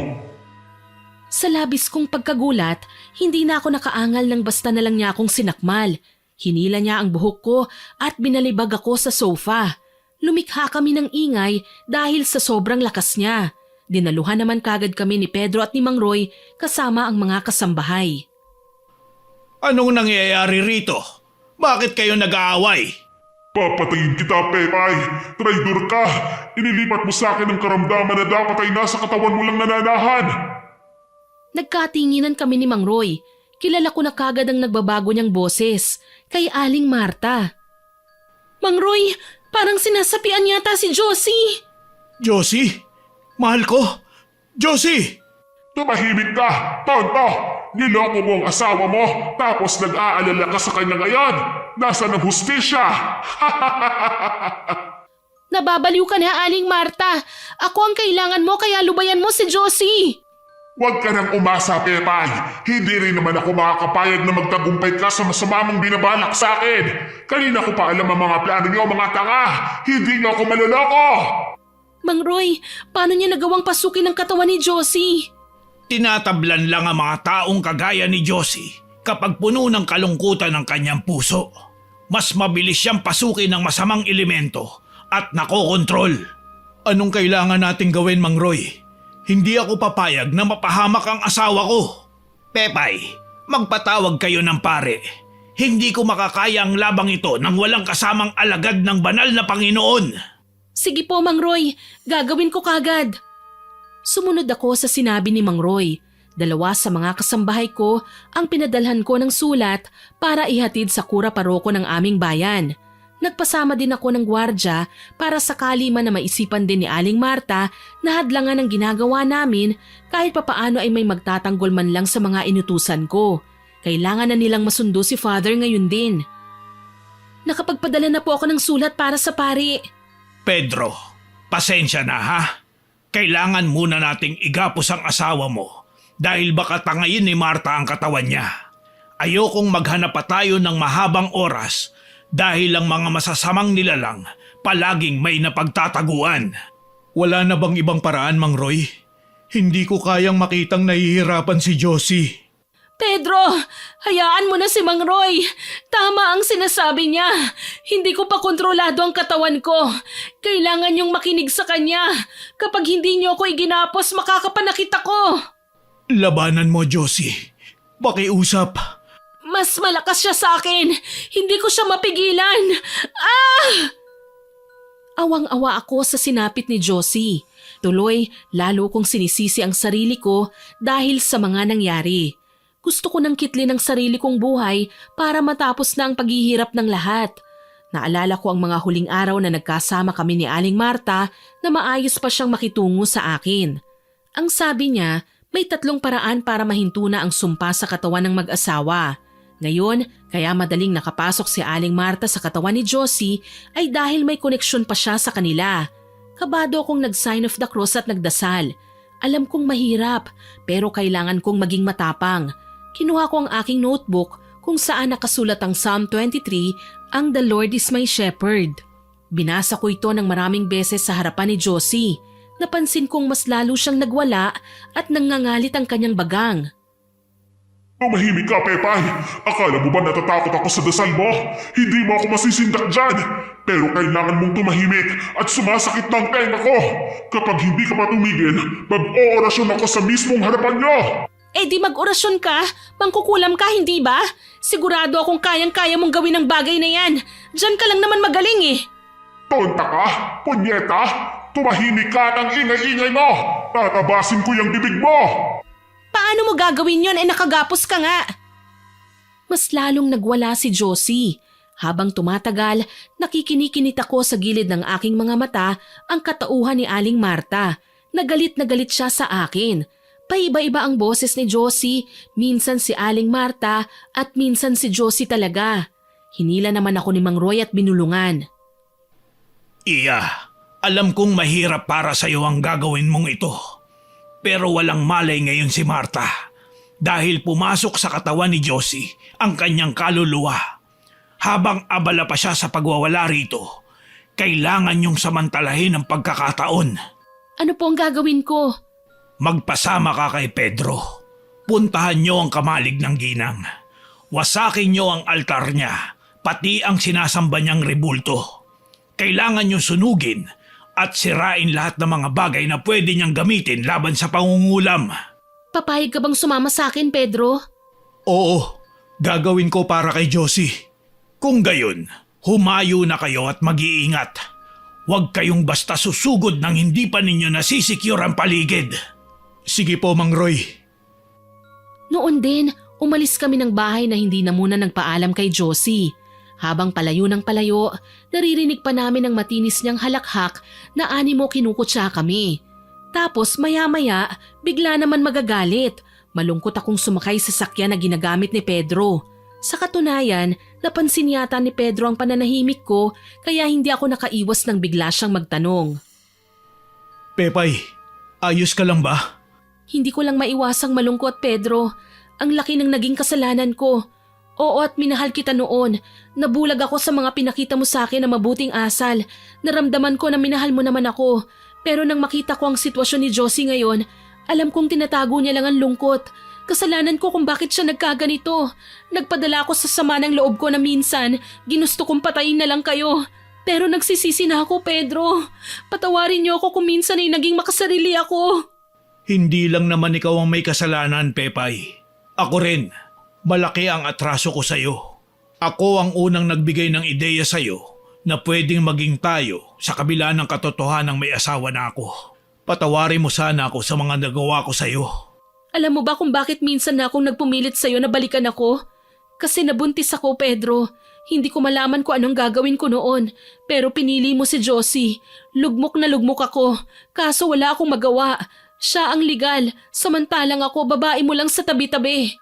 Speaker 1: Sa labis kong pagkagulat, hindi na ako nakaangal nang basta na lang niya akong sinakmal. Hinila niya ang buhok ko at binalibag ako sa sofa. Lumikha kami ng ingay dahil sa sobrang lakas niya. Dinaluhan naman kagad kami ni Pedro at ni Mang Roy kasama ang mga kasambahay.
Speaker 2: Anong nangyayari rito? Bakit kayo nag-aaway?
Speaker 4: Papatayin kita, Pepay! Traidor ka! Inilipat mo sa akin ang karamdaman na dapat ay nasa katawan mo lang nananahan!
Speaker 1: Nagkatinginan kami ni Mang Roy. Kilala ko na kagad ang nagbabago niyang boses, kay Aling Marta. Mang Roy, parang sinasapian yata si Josie.
Speaker 2: Josie? Mahal ko? Josie!
Speaker 4: Tumahimik ka! Tonto! Niloko mo ang asawa mo tapos nag-aalala ka sa kanya ngayon! Nasaan ang hustisya?
Speaker 1: Nababaliw ka na, Aling Marta. Ako ang kailangan mo kaya lubayan mo si Josie.
Speaker 4: Huwag ka nang umasa, Pepay. Hindi rin naman ako makakapayag na magtagumpay ka sa masama mong binabalak sa akin. Kanina ko pa alam ang mga plano niyo, mga tanga. Hindi niyo ako maloloko.
Speaker 1: Mang Roy, paano niya nagawang pasukin ang katawan ni Josie?
Speaker 2: Tinatablan lang ang mga taong kagaya ni Josie kapag puno ng kalungkutan ng kanyang puso. Mas mabilis siyang pasukin ng masamang elemento at nakokontrol. Anong kailangan nating gawin, Mang Roy? Hindi ako papayag na mapahamak ang asawa ko. Pepay, magpatawag kayo ng pare. Hindi ko makakaya ang labang ito nang walang kasamang alagad ng banal na Panginoon.
Speaker 1: Sige po, Mang Roy. Gagawin ko kagad. Sumunod ako sa sinabi ni Mang Roy. Dalawa sa mga kasambahay ko ang pinadalhan ko ng sulat para ihatid sa kura paroko ng aming bayan. Nagpasama din ako ng gwardya para sakali man na maisipan din ni Aling Marta na hadlangan ang ginagawa namin kahit papaano ay may magtatanggol man lang sa mga inutusan ko. Kailangan na nilang masundo si Father ngayon din. Nakapagpadala na po ako ng sulat para sa pari.
Speaker 2: Pedro, pasensya na ha. Kailangan muna nating igapos ang asawa mo dahil baka tangayin ni Marta ang katawan niya. Ayokong maghanap pa tayo ng mahabang oras dahil ang mga masasamang nilalang palaging may napagtataguan. Wala na bang ibang paraan, Mang Roy? Hindi ko kayang makitang nahihirapan si Josie.
Speaker 1: Pedro, hayaan mo na si Mang Roy. Tama ang sinasabi niya. Hindi ko pa kontrolado ang katawan ko. Kailangan niyong makinig sa kanya. Kapag hindi niyo ako iginapos, makakapanakit ako.
Speaker 2: Labanan mo, Josie. Pakiusap.
Speaker 1: Mas malakas siya sa akin. Hindi ko siya mapigilan. Ah! Awang-awa ako sa sinapit ni Josie. Tuloy, lalo kong sinisisi ang sarili ko dahil sa mga nangyari. Gusto ko nang kitlin ang sarili kong buhay para matapos na ang paghihirap ng lahat. Naalala ko ang mga huling araw na nagkasama kami ni Aling Marta na maayos pa siyang makitungo sa akin. Ang sabi niya, may 3 paraan para mahinto na ang sumpa sa katawan ng mag-asawa. Ngayon, kaya madaling nakapasok si Aling Marta sa katawan ni Josie ay dahil may koneksyon pa siya sa kanila. Kabado akong nag-sign of the cross at nagdasal. Alam kong mahirap, pero kailangan kong maging matapang. Kinuha ko ang aking notebook kung saan nakasulat ang Psalm 23, ang The Lord is my shepherd. Binasa ko ito ng maraming beses sa harapan ni Josie. Napansin kong mas lalo siyang nagwala at nangangalit ang kanyang bagang.
Speaker 4: Tumahimik ka, Pepay. Akala mo ba natatakot ako sa dasal mo? Hindi mo ako masisindak dyan. Pero kailangan mong tumahimik at sumasakit ng tenga ko. Kapag hindi ka pa tumigil, mag-oorasyon ako sa mismong harapan nyo.
Speaker 3: Eh di mag-orasyon ka, mangkukulam ka, hindi ba? Sigurado akong kayang-kaya mong gawin ang bagay na yan. Diyan ka lang naman magaling eh.
Speaker 4: Tonta ka? Punyeta? Tumahimik ka ng ingay-ingay mo. Tatabasin ko yung bibig mo.
Speaker 3: Paano mo gagawin yon nakagapos ka nga?
Speaker 1: Mas lalong nagwala si Josie. Habang tumatagal, nakikinikinit ako sa gilid ng aking mga mata ang katauhan ni Aling Marta. Na galit siya sa akin. Paiba-iba ang boses ni Josie, minsan si Aling Marta at minsan si Josie talaga. Hinila naman ako ni Mang Roy at binulungan.
Speaker 2: Iya, alam kong mahirap para sa'yo ang gagawin mong ito. Pero walang malay ngayon si Marta dahil pumasok sa katawan ni Josie ang kanyang kaluluwa. Habang abala pa siya sa pagwawala rito, kailangan niyong samantalahin ang pagkakataon.
Speaker 1: Ano po ang gagawin ko?
Speaker 2: Magpasama ka kay Pedro. Puntahan niyo ang kamalig ng ginang. Wasakin niyo ang altar niya, pati ang sinasamba niyang rebulto. Kailangan niyo sunugin at sirain lahat ng mga bagay na pwede niyang gamitin laban sa pangungulam.
Speaker 1: Papayag ka bang sumama sa akin, Pedro?
Speaker 2: Oo, gagawin ko para kay Josie. Kung gayon, humayo na kayo at mag-iingat. Huwag kayong basta susugod nang hindi pa ninyo nasisecure ang paligid. Sige po, Mang Roy.
Speaker 1: Noon din, umalis kami ng bahay na hindi na muna nagpaalam kay Josie. Habang palayo ng palayo, naririnig pa namin ang matinis niyang halakhak na animo kinukutsa kami. Tapos maya-maya, bigla naman magagalit. Malungkot akong sumakay sa sakyan na ginagamit ni Pedro. Sa katunayan, napansin yata ni Pedro ang pananahimik ko kaya hindi ako nakaiwas nang bigla siyang magtanong.
Speaker 2: Pepay, ayos ka lang ba?
Speaker 1: Hindi ko lang maiwasang malungkot, Pedro. Ang laki ng naging kasalanan ko. Oo, at minahal kita noon. Nabulag ako sa mga pinakita mo sa akin na mabuting asal. Naramdaman ko na minahal mo naman ako. Pero nang makita ko ang sitwasyon ni Josie ngayon, alam kong tinatago niya lang ang lungkot. Kasalanan ko kung bakit siya nagkaganito. Nagpadala ako sa sama ng loob ko na minsan, ginusto kong patayin na lang kayo. Pero nagsisisi na ako, Pedro. Patawarin niyo ako kung minsan ay naging makasarili ako.
Speaker 2: Hindi lang naman ikaw ang may kasalanan, Pepay. Ako rin. Malaki ang atraso ko sa'yo. Ako ang unang nagbigay ng ideya sa'yo na pwedeng maging tayo sa kabila ng katotohanang may asawa na ako. Patawarin mo sana ako sa mga nagawa ko sa'yo.
Speaker 1: Alam mo ba kung bakit minsan na akong nagpumilit sa'yo na balikan ako? Kasi nabuntis ako, Pedro. Hindi ko malaman kung anong gagawin ko noon. Pero pinili mo si Josie. Lugmok na lugmok ako. Kaso wala akong magawa. Siya ang legal. Samantalang ako, babae mo lang sa tabi-tabi.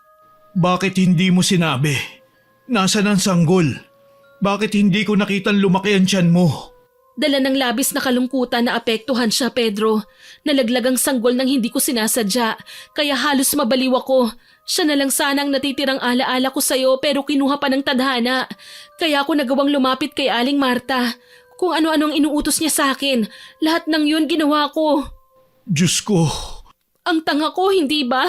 Speaker 2: Bakit hindi mo sinabi? Nasaan ang sanggol? Bakit hindi ko nakitang lumaki ang tiyan mo?
Speaker 1: Dala ng labis na kalungkutan na apektuhan siya, Pedro. Nalaglag ang sanggol nang hindi ko sinasadya, kaya halos mabaliw ako. Siya na lang sana ang natitirang alaala ko sa'yo pero kinuha pa ng tadhana. Kaya ako nagawang lumapit kay Aling Marta. Kung ano-anong inuutos niya sa akin, lahat ng yun ginawa ko.
Speaker 2: Diyos ko.
Speaker 1: Ang tanga ko, hindi ba?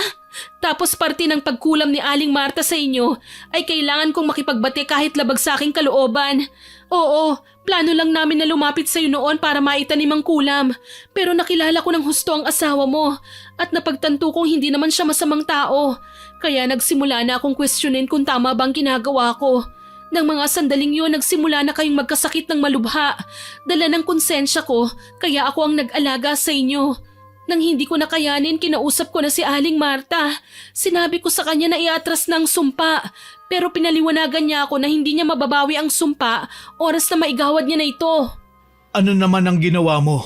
Speaker 1: Tapos parte ng pagkulam ni Aling Marta sa inyo ay kailangan kong makipagbati kahit labag sa aking kalooban. Oo, plano lang namin na lumapit sa iyo noon para maitanim ang kulam. Pero nakilala ko ng husto ang asawa mo at napagtanto kong hindi naman siya masamang tao. Kaya nagsimula na akong questionin kung tama bang ginagawa ko. Nang mga sandaling yun, nagsimula na kayong magkasakit ng malubha. Dala ng konsensya ko, kaya ako ang nag-alaga sa inyo. Nang hindi ko nakayanin, kinausap ko na si Aling Marta. Sinabi ko sa kanya na iatras ng sumpa. Pero pinaliwanagan niya ako na hindi niya mababawi ang sumpa oras na maigawad niya na ito.
Speaker 2: Ano naman ang ginawa mo?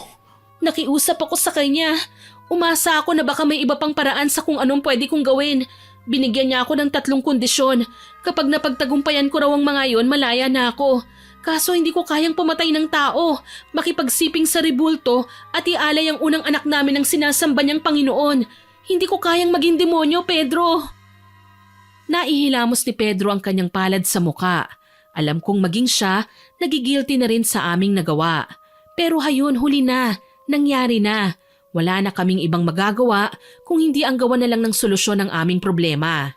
Speaker 1: Nakiusap ako sa kanya. Umasa ako na baka may iba pang paraan sa kung anong pwede kong gawin. Binigyan niya ako ng 3 kondisyon. Kapag napagtagumpayan ko raw ang mga yon, malaya na ako. Kaso hindi ko kayang pumatay ng tao, makipagsiping sa rebulto at ialay ang unang anak namin ng sinasamba niyang Panginoon. Hindi ko kayang maging demonyo, Pedro. Naihilamos ni Pedro ang kanyang palad sa muka. Alam kong maging siya, nagigilty na rin sa aming nagawa. Pero hayun, huli na, nangyari na. Wala na kaming ibang magagawa kung hindi ang gawa na lang ng solusyon ng aming problema.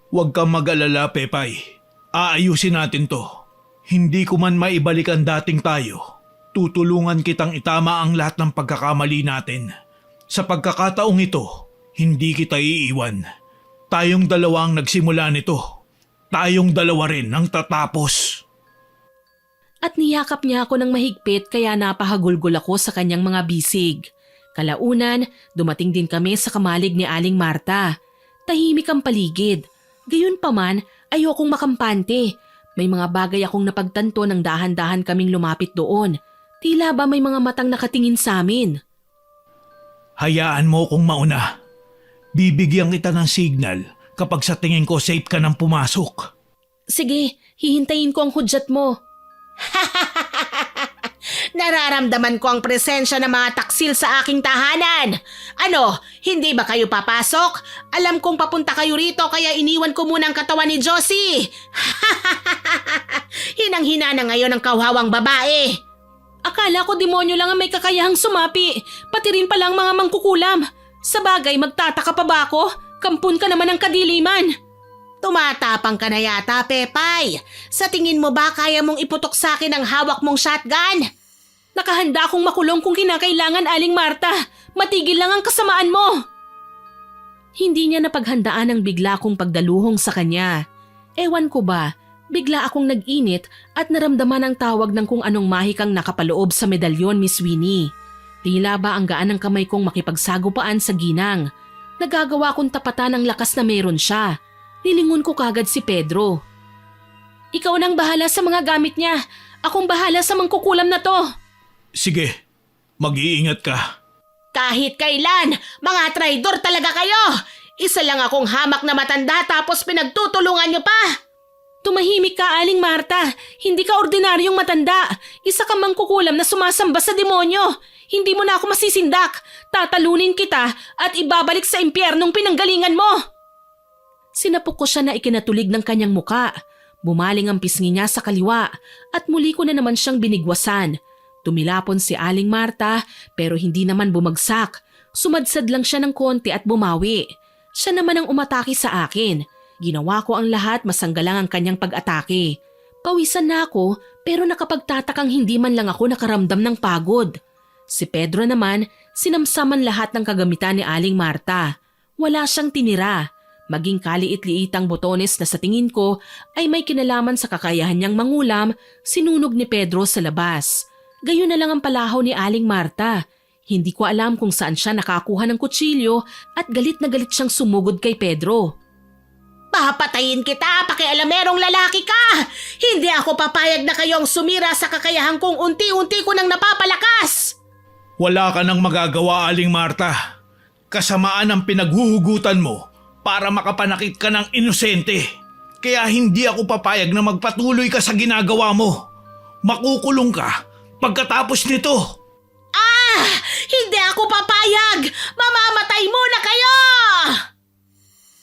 Speaker 2: Huwag kang mag-alala, Pepay. Aayusin natin to. Hindi ko man maibalik ang dating tayo. Tutulungan kitang itama ang lahat ng pagkakamali natin. Sa pagkakataong ito, hindi kita iiwan. Tayong dalawa ang nagsimula nito. Tayong dalawa rin ang tatapos.
Speaker 1: At niyakap niya ako ng mahigpit kaya napahagulgol ako sa kanyang mga bisig. Kalaunan, dumating din kami sa kamalig ni Aling Marta. Tahimik ang paligid. Gayunpaman, ayokong makampante. May mga bagay akong napagtanto nang dahan-dahan kaming lumapit doon. Tila ba may mga matang nakatingin sa amin?
Speaker 2: Hayaan mo kung mauna. Bibigyan kita ng signal kapag sa tingin ko safe ka nang pumasok.
Speaker 1: Sige, hihintayin ko ang hudyat mo.
Speaker 3: Nararamdaman ko ang presensya ng mga taksil sa aking tahanan. Ano, hindi ba kayo papasok? Alam kong papunta kayo rito kaya iniwan ko muna ang katawan ni Josie. Hinang-hina na ngayon ang kawhawang babae.
Speaker 1: Akala ko demonyo lang ang may kakayahang sumapi, pati rin palang mga mangkukulam. Sa bagay, magtataka pa ba ako? Kampun ka naman ng kadiliman.
Speaker 3: Tumatapang ka na yata, Pepay. Sa tingin mo ba kaya mong iputok sa akin ang hawak mong shotgun?
Speaker 1: Nakahanda akong makulong kung kinakailangan, Aling Marta. Matigil lang ang kasamaan mo. Hindi niya napaghandaan ang bigla kong pagdaluhong sa kanya. Ewan ko ba, bigla akong nag-init at naramdaman ang tawag ng kung anong mahikang nakapaloob sa medalyon, Miss Winnie. Tila ba ang gaan ng kamay kong makipagsagupaan sa ginang. Nagagawa kong tapatan ang lakas na meron siya. Nilingon ko kagad si Pedro. Ikaw nang bahala sa mga gamit niya. Akong bahala sa mangkukulam na to.
Speaker 2: Sige, mag-iingat ka.
Speaker 3: Kahit kailan, mga traidor talaga kayo. Isa lang akong hamak na matanda tapos pinagtutulungan niyo pa.
Speaker 1: Tumahimik ka, Aling Marta. Hindi ka ordinaryong matanda. Isa ka mangkukulam na sumasamba sa demonyo. Hindi mo na ako masisindak. Tatalunin kita at ibabalik sa impyernong pinanggalingan mo. Sinapok ko siya na ikinatulig ng kanyang muka. Bumaling ang pisngi niya sa kaliwa at muli ko na naman siyang binigwasan. Tumilapon si Aling Marta pero hindi naman bumagsak. Sumadsad lang siya ng konti at bumawi. Siya naman ang umatake sa akin. Ginawa ko ang lahat masanggalang ang kanyang pag-atake. Pawisan na ako pero nakapagtatakang hindi man lang ako nakaramdam ng pagod. Si Pedro naman, sinamsaman lahat ng kagamitan ni Aling Marta. Wala siyang tinira. Maging kaliit-liitang botones na sa tingin ko ay may kinalaman sa kakayahan niyang mangulam, sinunog ni Pedro sa labas. Gayon na lang ang palahaw ni Aling Marta. Hindi ko alam kung saan siya nakakuha ng kutsilyo at galit na galit siyang sumugod kay Pedro.
Speaker 3: Papatayin kita, pakialamerong lalaki ka! Hindi ako papayag na kayong sumira sa kakayahan kong unti-unti ko nang napapalakas!
Speaker 2: Wala ka nang magagawa, Aling Marta. Kasamaan ang pinaghuhugutan mo para makapanakit ka ng inosente. Kaya hindi ako papayag na magpatuloy ka sa ginagawa mo. Makukulong ka pagkatapos nito.
Speaker 3: Hindi ako papayag! Mamamatay muna kayo!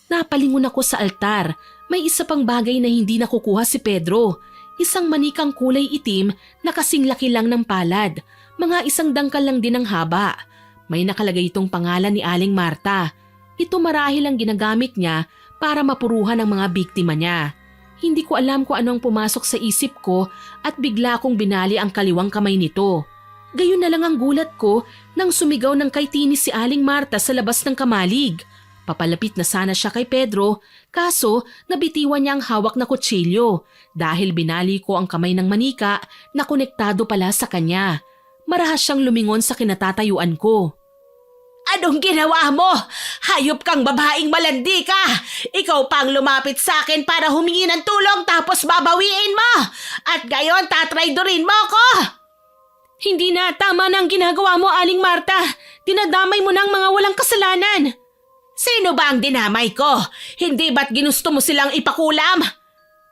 Speaker 1: Napalingon ako sa altar. May isa pang bagay na hindi nakukuha si Pedro. Isang manikang kulay itim na kasing laki lang ng palad. Mga isang dangkal lang din ang haba. May nakalagay itong pangalan ni Aling Marta. Ito marahil ang ginagamit niya para mapuruhan ang mga biktima niya. Hindi ko alam kung ano ang pumasok sa isip ko at bigla kong binali ang kaliwang kamay nito. Gayon na lang ang gulat ko nang sumigaw ng kay Tini si Aling Marta sa labas ng kamalig. Papalapit na sana siya kay Pedro, kaso nabitiwan niya ang hawak na kutsilyo dahil binali ko ang kamay ng manika na konektado pala sa kanya. Marahas siyang lumingon sa kinatatayuan ko.
Speaker 3: Anong ginawa mo? Hayop kang babaeng malandi ka! Ikaw pang lumapit sa akin para humingi ng tulong tapos babawiin mo! At gayon tatraidorin mo ko!
Speaker 1: Hindi na, tama na ang ginagawa mo, Aling Marta. Dinadamay mo na ang mga walang kasalanan.
Speaker 3: Sino ba ang dinamay ko? Hindi ba't ginusto mo silang ipakulam?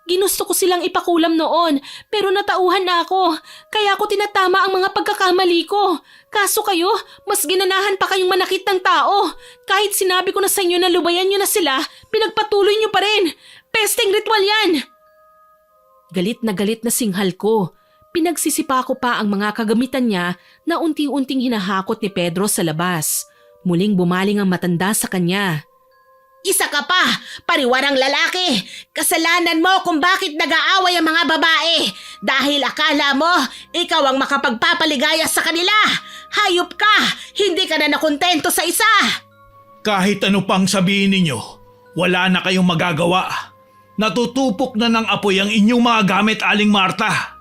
Speaker 1: Ginusto ko silang ipakulam noon pero natauhan na ako. Kaya ako tinatama ang mga pagkakamali ko. Kaso kayo, mas ginanahan pa kayong manakit ng tao. Kahit sinabi ko na sa inyo na lubayan nyo na sila, pinagpatuloy nyo pa rin. Pesteng ritual yan. Galit na singhal ko. Pinagsisipa ko pa ang mga kagamitan niya na unti-unting hinahakot ni Pedro sa labas. Muling bumaling ang matanda sa kanya.
Speaker 3: Isa ka pa, pariwarang lalaki. Kasalanan mo kung bakit nag-aaway ang mga babae. Dahil akala mo, ikaw ang makapagpapaligaya sa kanila. Hayop ka, hindi ka na nakontento sa isa.
Speaker 2: Kahit ano pang sabihin ninyo, wala na kayong magagawa. Natutupok na ng apoy ang inyong mga gamit, Aling Marta.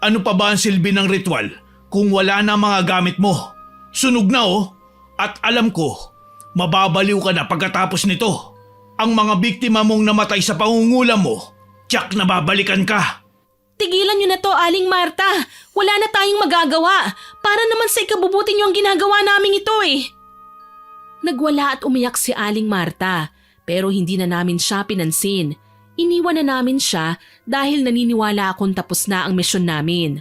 Speaker 2: Ano pa ba ang silbi ng ritual kung wala na mga gamit mo? Sunog na oh. At alam ko, mababaliw ka na pagkatapos nito. Ang mga biktima mong namatay sa pangungulam mo, tiyak na babalikan ka.
Speaker 1: Tigilan niyo na to, Aling Marta. Wala na tayong magagawa. Para naman sa ikabubuti niyo ang ginagawa namin ito eh. Nagwala at umiyak si Aling Marta, pero hindi na namin siya pinansin. Iniwan na namin siya dahil naniniwala akong tapos na ang misyon namin.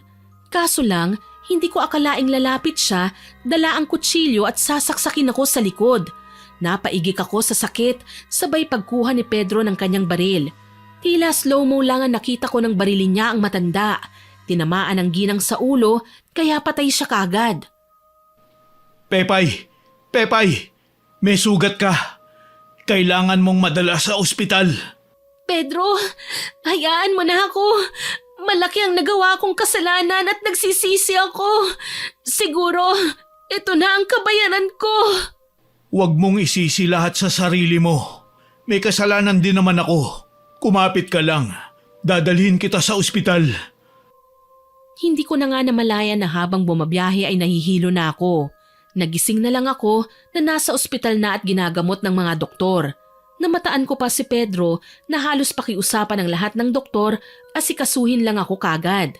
Speaker 1: Kaso lang, hindi ko akalaing lalapit siya, dala ang kutsilyo at sasaksakin ako sa likod. Napaigik ako sa sakit, sabay pagkuha ni Pedro ng kanyang baril. Tila slow-mo lang ang nakita ko ng barilin niya ang matanda. Tinamaan ang ginang sa ulo, kaya patay siya kagad.
Speaker 2: Pepay, may sugat ka. Kailangan mong madala sa ospital.
Speaker 1: Pedro, hayaan mo na ako. Malaki ang nagawa kong kasalanan at nagsisisi ako. Siguro, ito na ang kabayaran ko.
Speaker 2: Huwag mong isisi lahat sa sarili mo. May kasalanan din naman ako. Kumapit ka lang. Dadalhin kita sa ospital.
Speaker 1: Hindi ko na nga namalayan na habang bumabiyahe ay nahihilo na ako. Nagising na lang ako na nasa ospital na at ginagamot ng mga doktor. Namataan ko pa si Pedro na halos pakiusapan ng lahat ng doktor, asikasuhin lang ako kagad.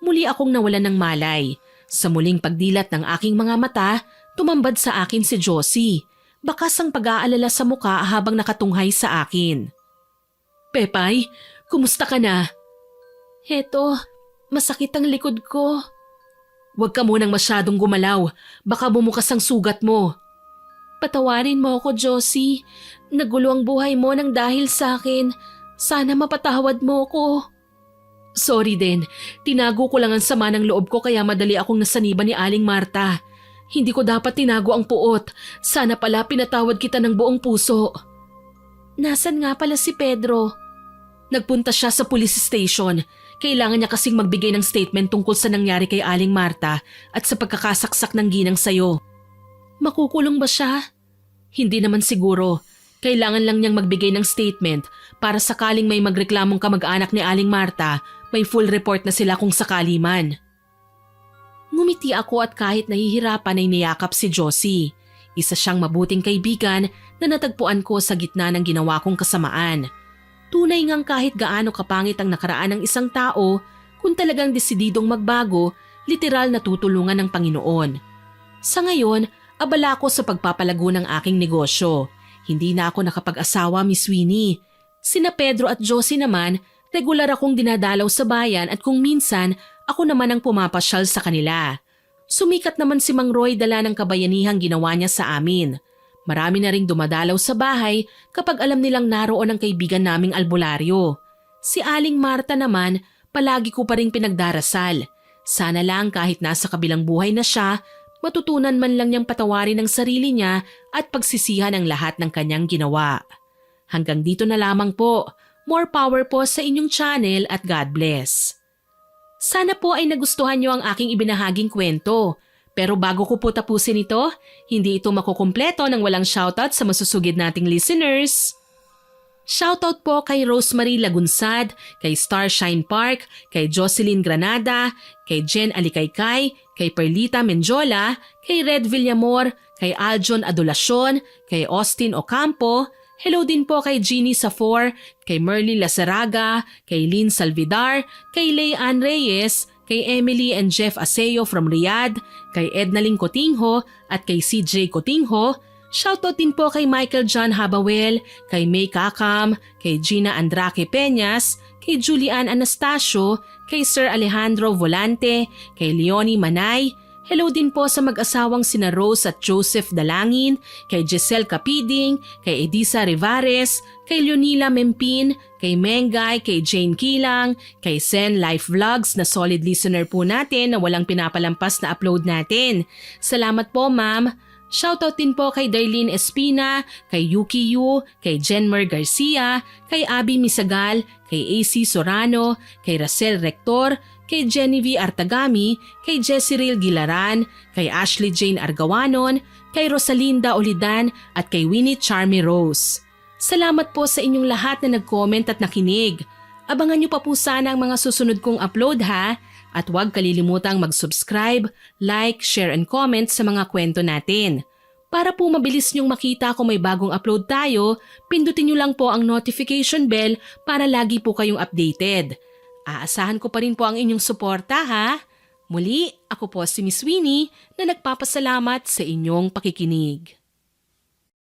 Speaker 1: Muli akong nawalan ng malay. Sa muling pagdilat ng aking mga mata, tumambad sa akin si Josie. Bakas ang pag-aalala sa muka habang nakatunghay sa akin. Pepay, kumusta ka na? Heto, masakit ang likod ko. Huwag ka munang masyadong gumalaw, baka bumukas ang sugat mo. Patawarin mo ako, Josie. Nagulo ang buhay mo nang dahil sa akin. Sana mapatawad mo ko. Sorry din, tinago ko lang ang sama ng loob ko kaya madali akong nasaniba ni Aling Marta. Hindi ko dapat tinago ang puot. Sana pala pinatawad kita ng buong puso. Nasaan nga pala si Pedro? Nagpunta siya sa police station. Kailangan niya kasing magbigay ng statement tungkol sa nangyari kay Aling Marta at sa pagkakasaksak ng ginang sayo. Makukulong ba siya? Hindi naman siguro. Kailangan lang niyang magbigay ng statement para sakaling may magreklamong kamag-anak ni Aling Marta, may full report na sila kung sakali man. Ngumiti ako at kahit nahihirapan ay niyakap si Josie. Isa siyang mabuting kaibigan na natagpuan ko sa gitna ng ginawa kong kasamaan. Tunay ngang kahit gaano kapangit ang nakaraan ng isang tao, kung talagang desididong magbago, literal na tutulungan ng Panginoon. Sa ngayon, abala ko sa pagpapalago ng aking negosyo. Hindi na ako nakapag-asawa, Miss Winnie. Sina Pedro at Josie naman, regular akong dinadalaw sa bayan at kung minsan, ako naman ang pumapasyal sa kanila. Sumikat naman si Mang Roy dala ng kabayanihang ginawa niya sa amin. Marami na ring dumadalaw sa bahay kapag alam nilang naroon ang kaibigan naming albularyo. Si Aling Marta naman, palagi ko pa ring pinagdarasal. Sana lang kahit nasa kabilang buhay na siya, matutunan man lang niyang patawarin ang sarili niya at pagsisihan ang lahat ng kanyang ginawa. Hanggang dito na lamang po. More power po sa inyong channel at God bless. Sana po ay nagustuhan niyo ang aking ibinahaging kwento. Pero bago ko po tapusin ito, hindi ito makukumpleto nang walang shoutout sa masusugid nating listeners. Shoutout po kay Rosemary Lagunsad, kay Starshine Park, kay Jocelyn Granada, kay Jen Alikaykay, kay Perlita Menjola, kay Red Villamor, kay Aljon Adolacion, kay Austin Ocampo. Hello din po kay Jeannie Safor, kay Merly Lasaraga, kay Lynn Salvidar, kay Leanne Reyes, kay Emily and Jeff Aseo from Riyadh, kay Ednaling Cotingho at kay CJ Cotingho. Shoutout din po kay Michael John Habawel, kay May Kakam, kay Gina Andraque Peñas, kay Julian Anastasio, kay Sir Alejandro Volante, kay Leonie Manay. Hello din po sa mag-asawang sina Rose at Joseph Dalangin, kay Giselle Capiding, kay Edisa Rivares, kay Leonila Mempin, kay Mengay, kay Jane Kilang, kay Sen Life Vlogs na solid listener po natin na walang pinapalampas na upload natin. Salamat po, ma'am. Shoutout din po kay Darlene Espina, kay Yuki Yu, kay Jenmer Garcia, kay Abby Misagal, kay AC Sorano, kay Racel Rector, kay Genevieve Artagami, kay Jessiril Gilaran, kay Ashley Jane Argawanon, kay Rosalinda Olidan at kay Winnie Charmy Rose. Salamat po sa inyong lahat na nag-comment at nakinig. Abangan niyo pa po sana ang mga susunod kong upload ha. At huwag kalilimutang mag-subscribe, like, share and comment sa mga kwento natin. Para po mabilis niyong makita kung may bagong upload tayo, pindutin niyo lang po ang notification bell para lagi po kayong updated. Aasahan ko pa rin po ang inyong suporta ha. Muli, ako po si Miss Winnie na nagpapasalamat sa inyong pakikinig.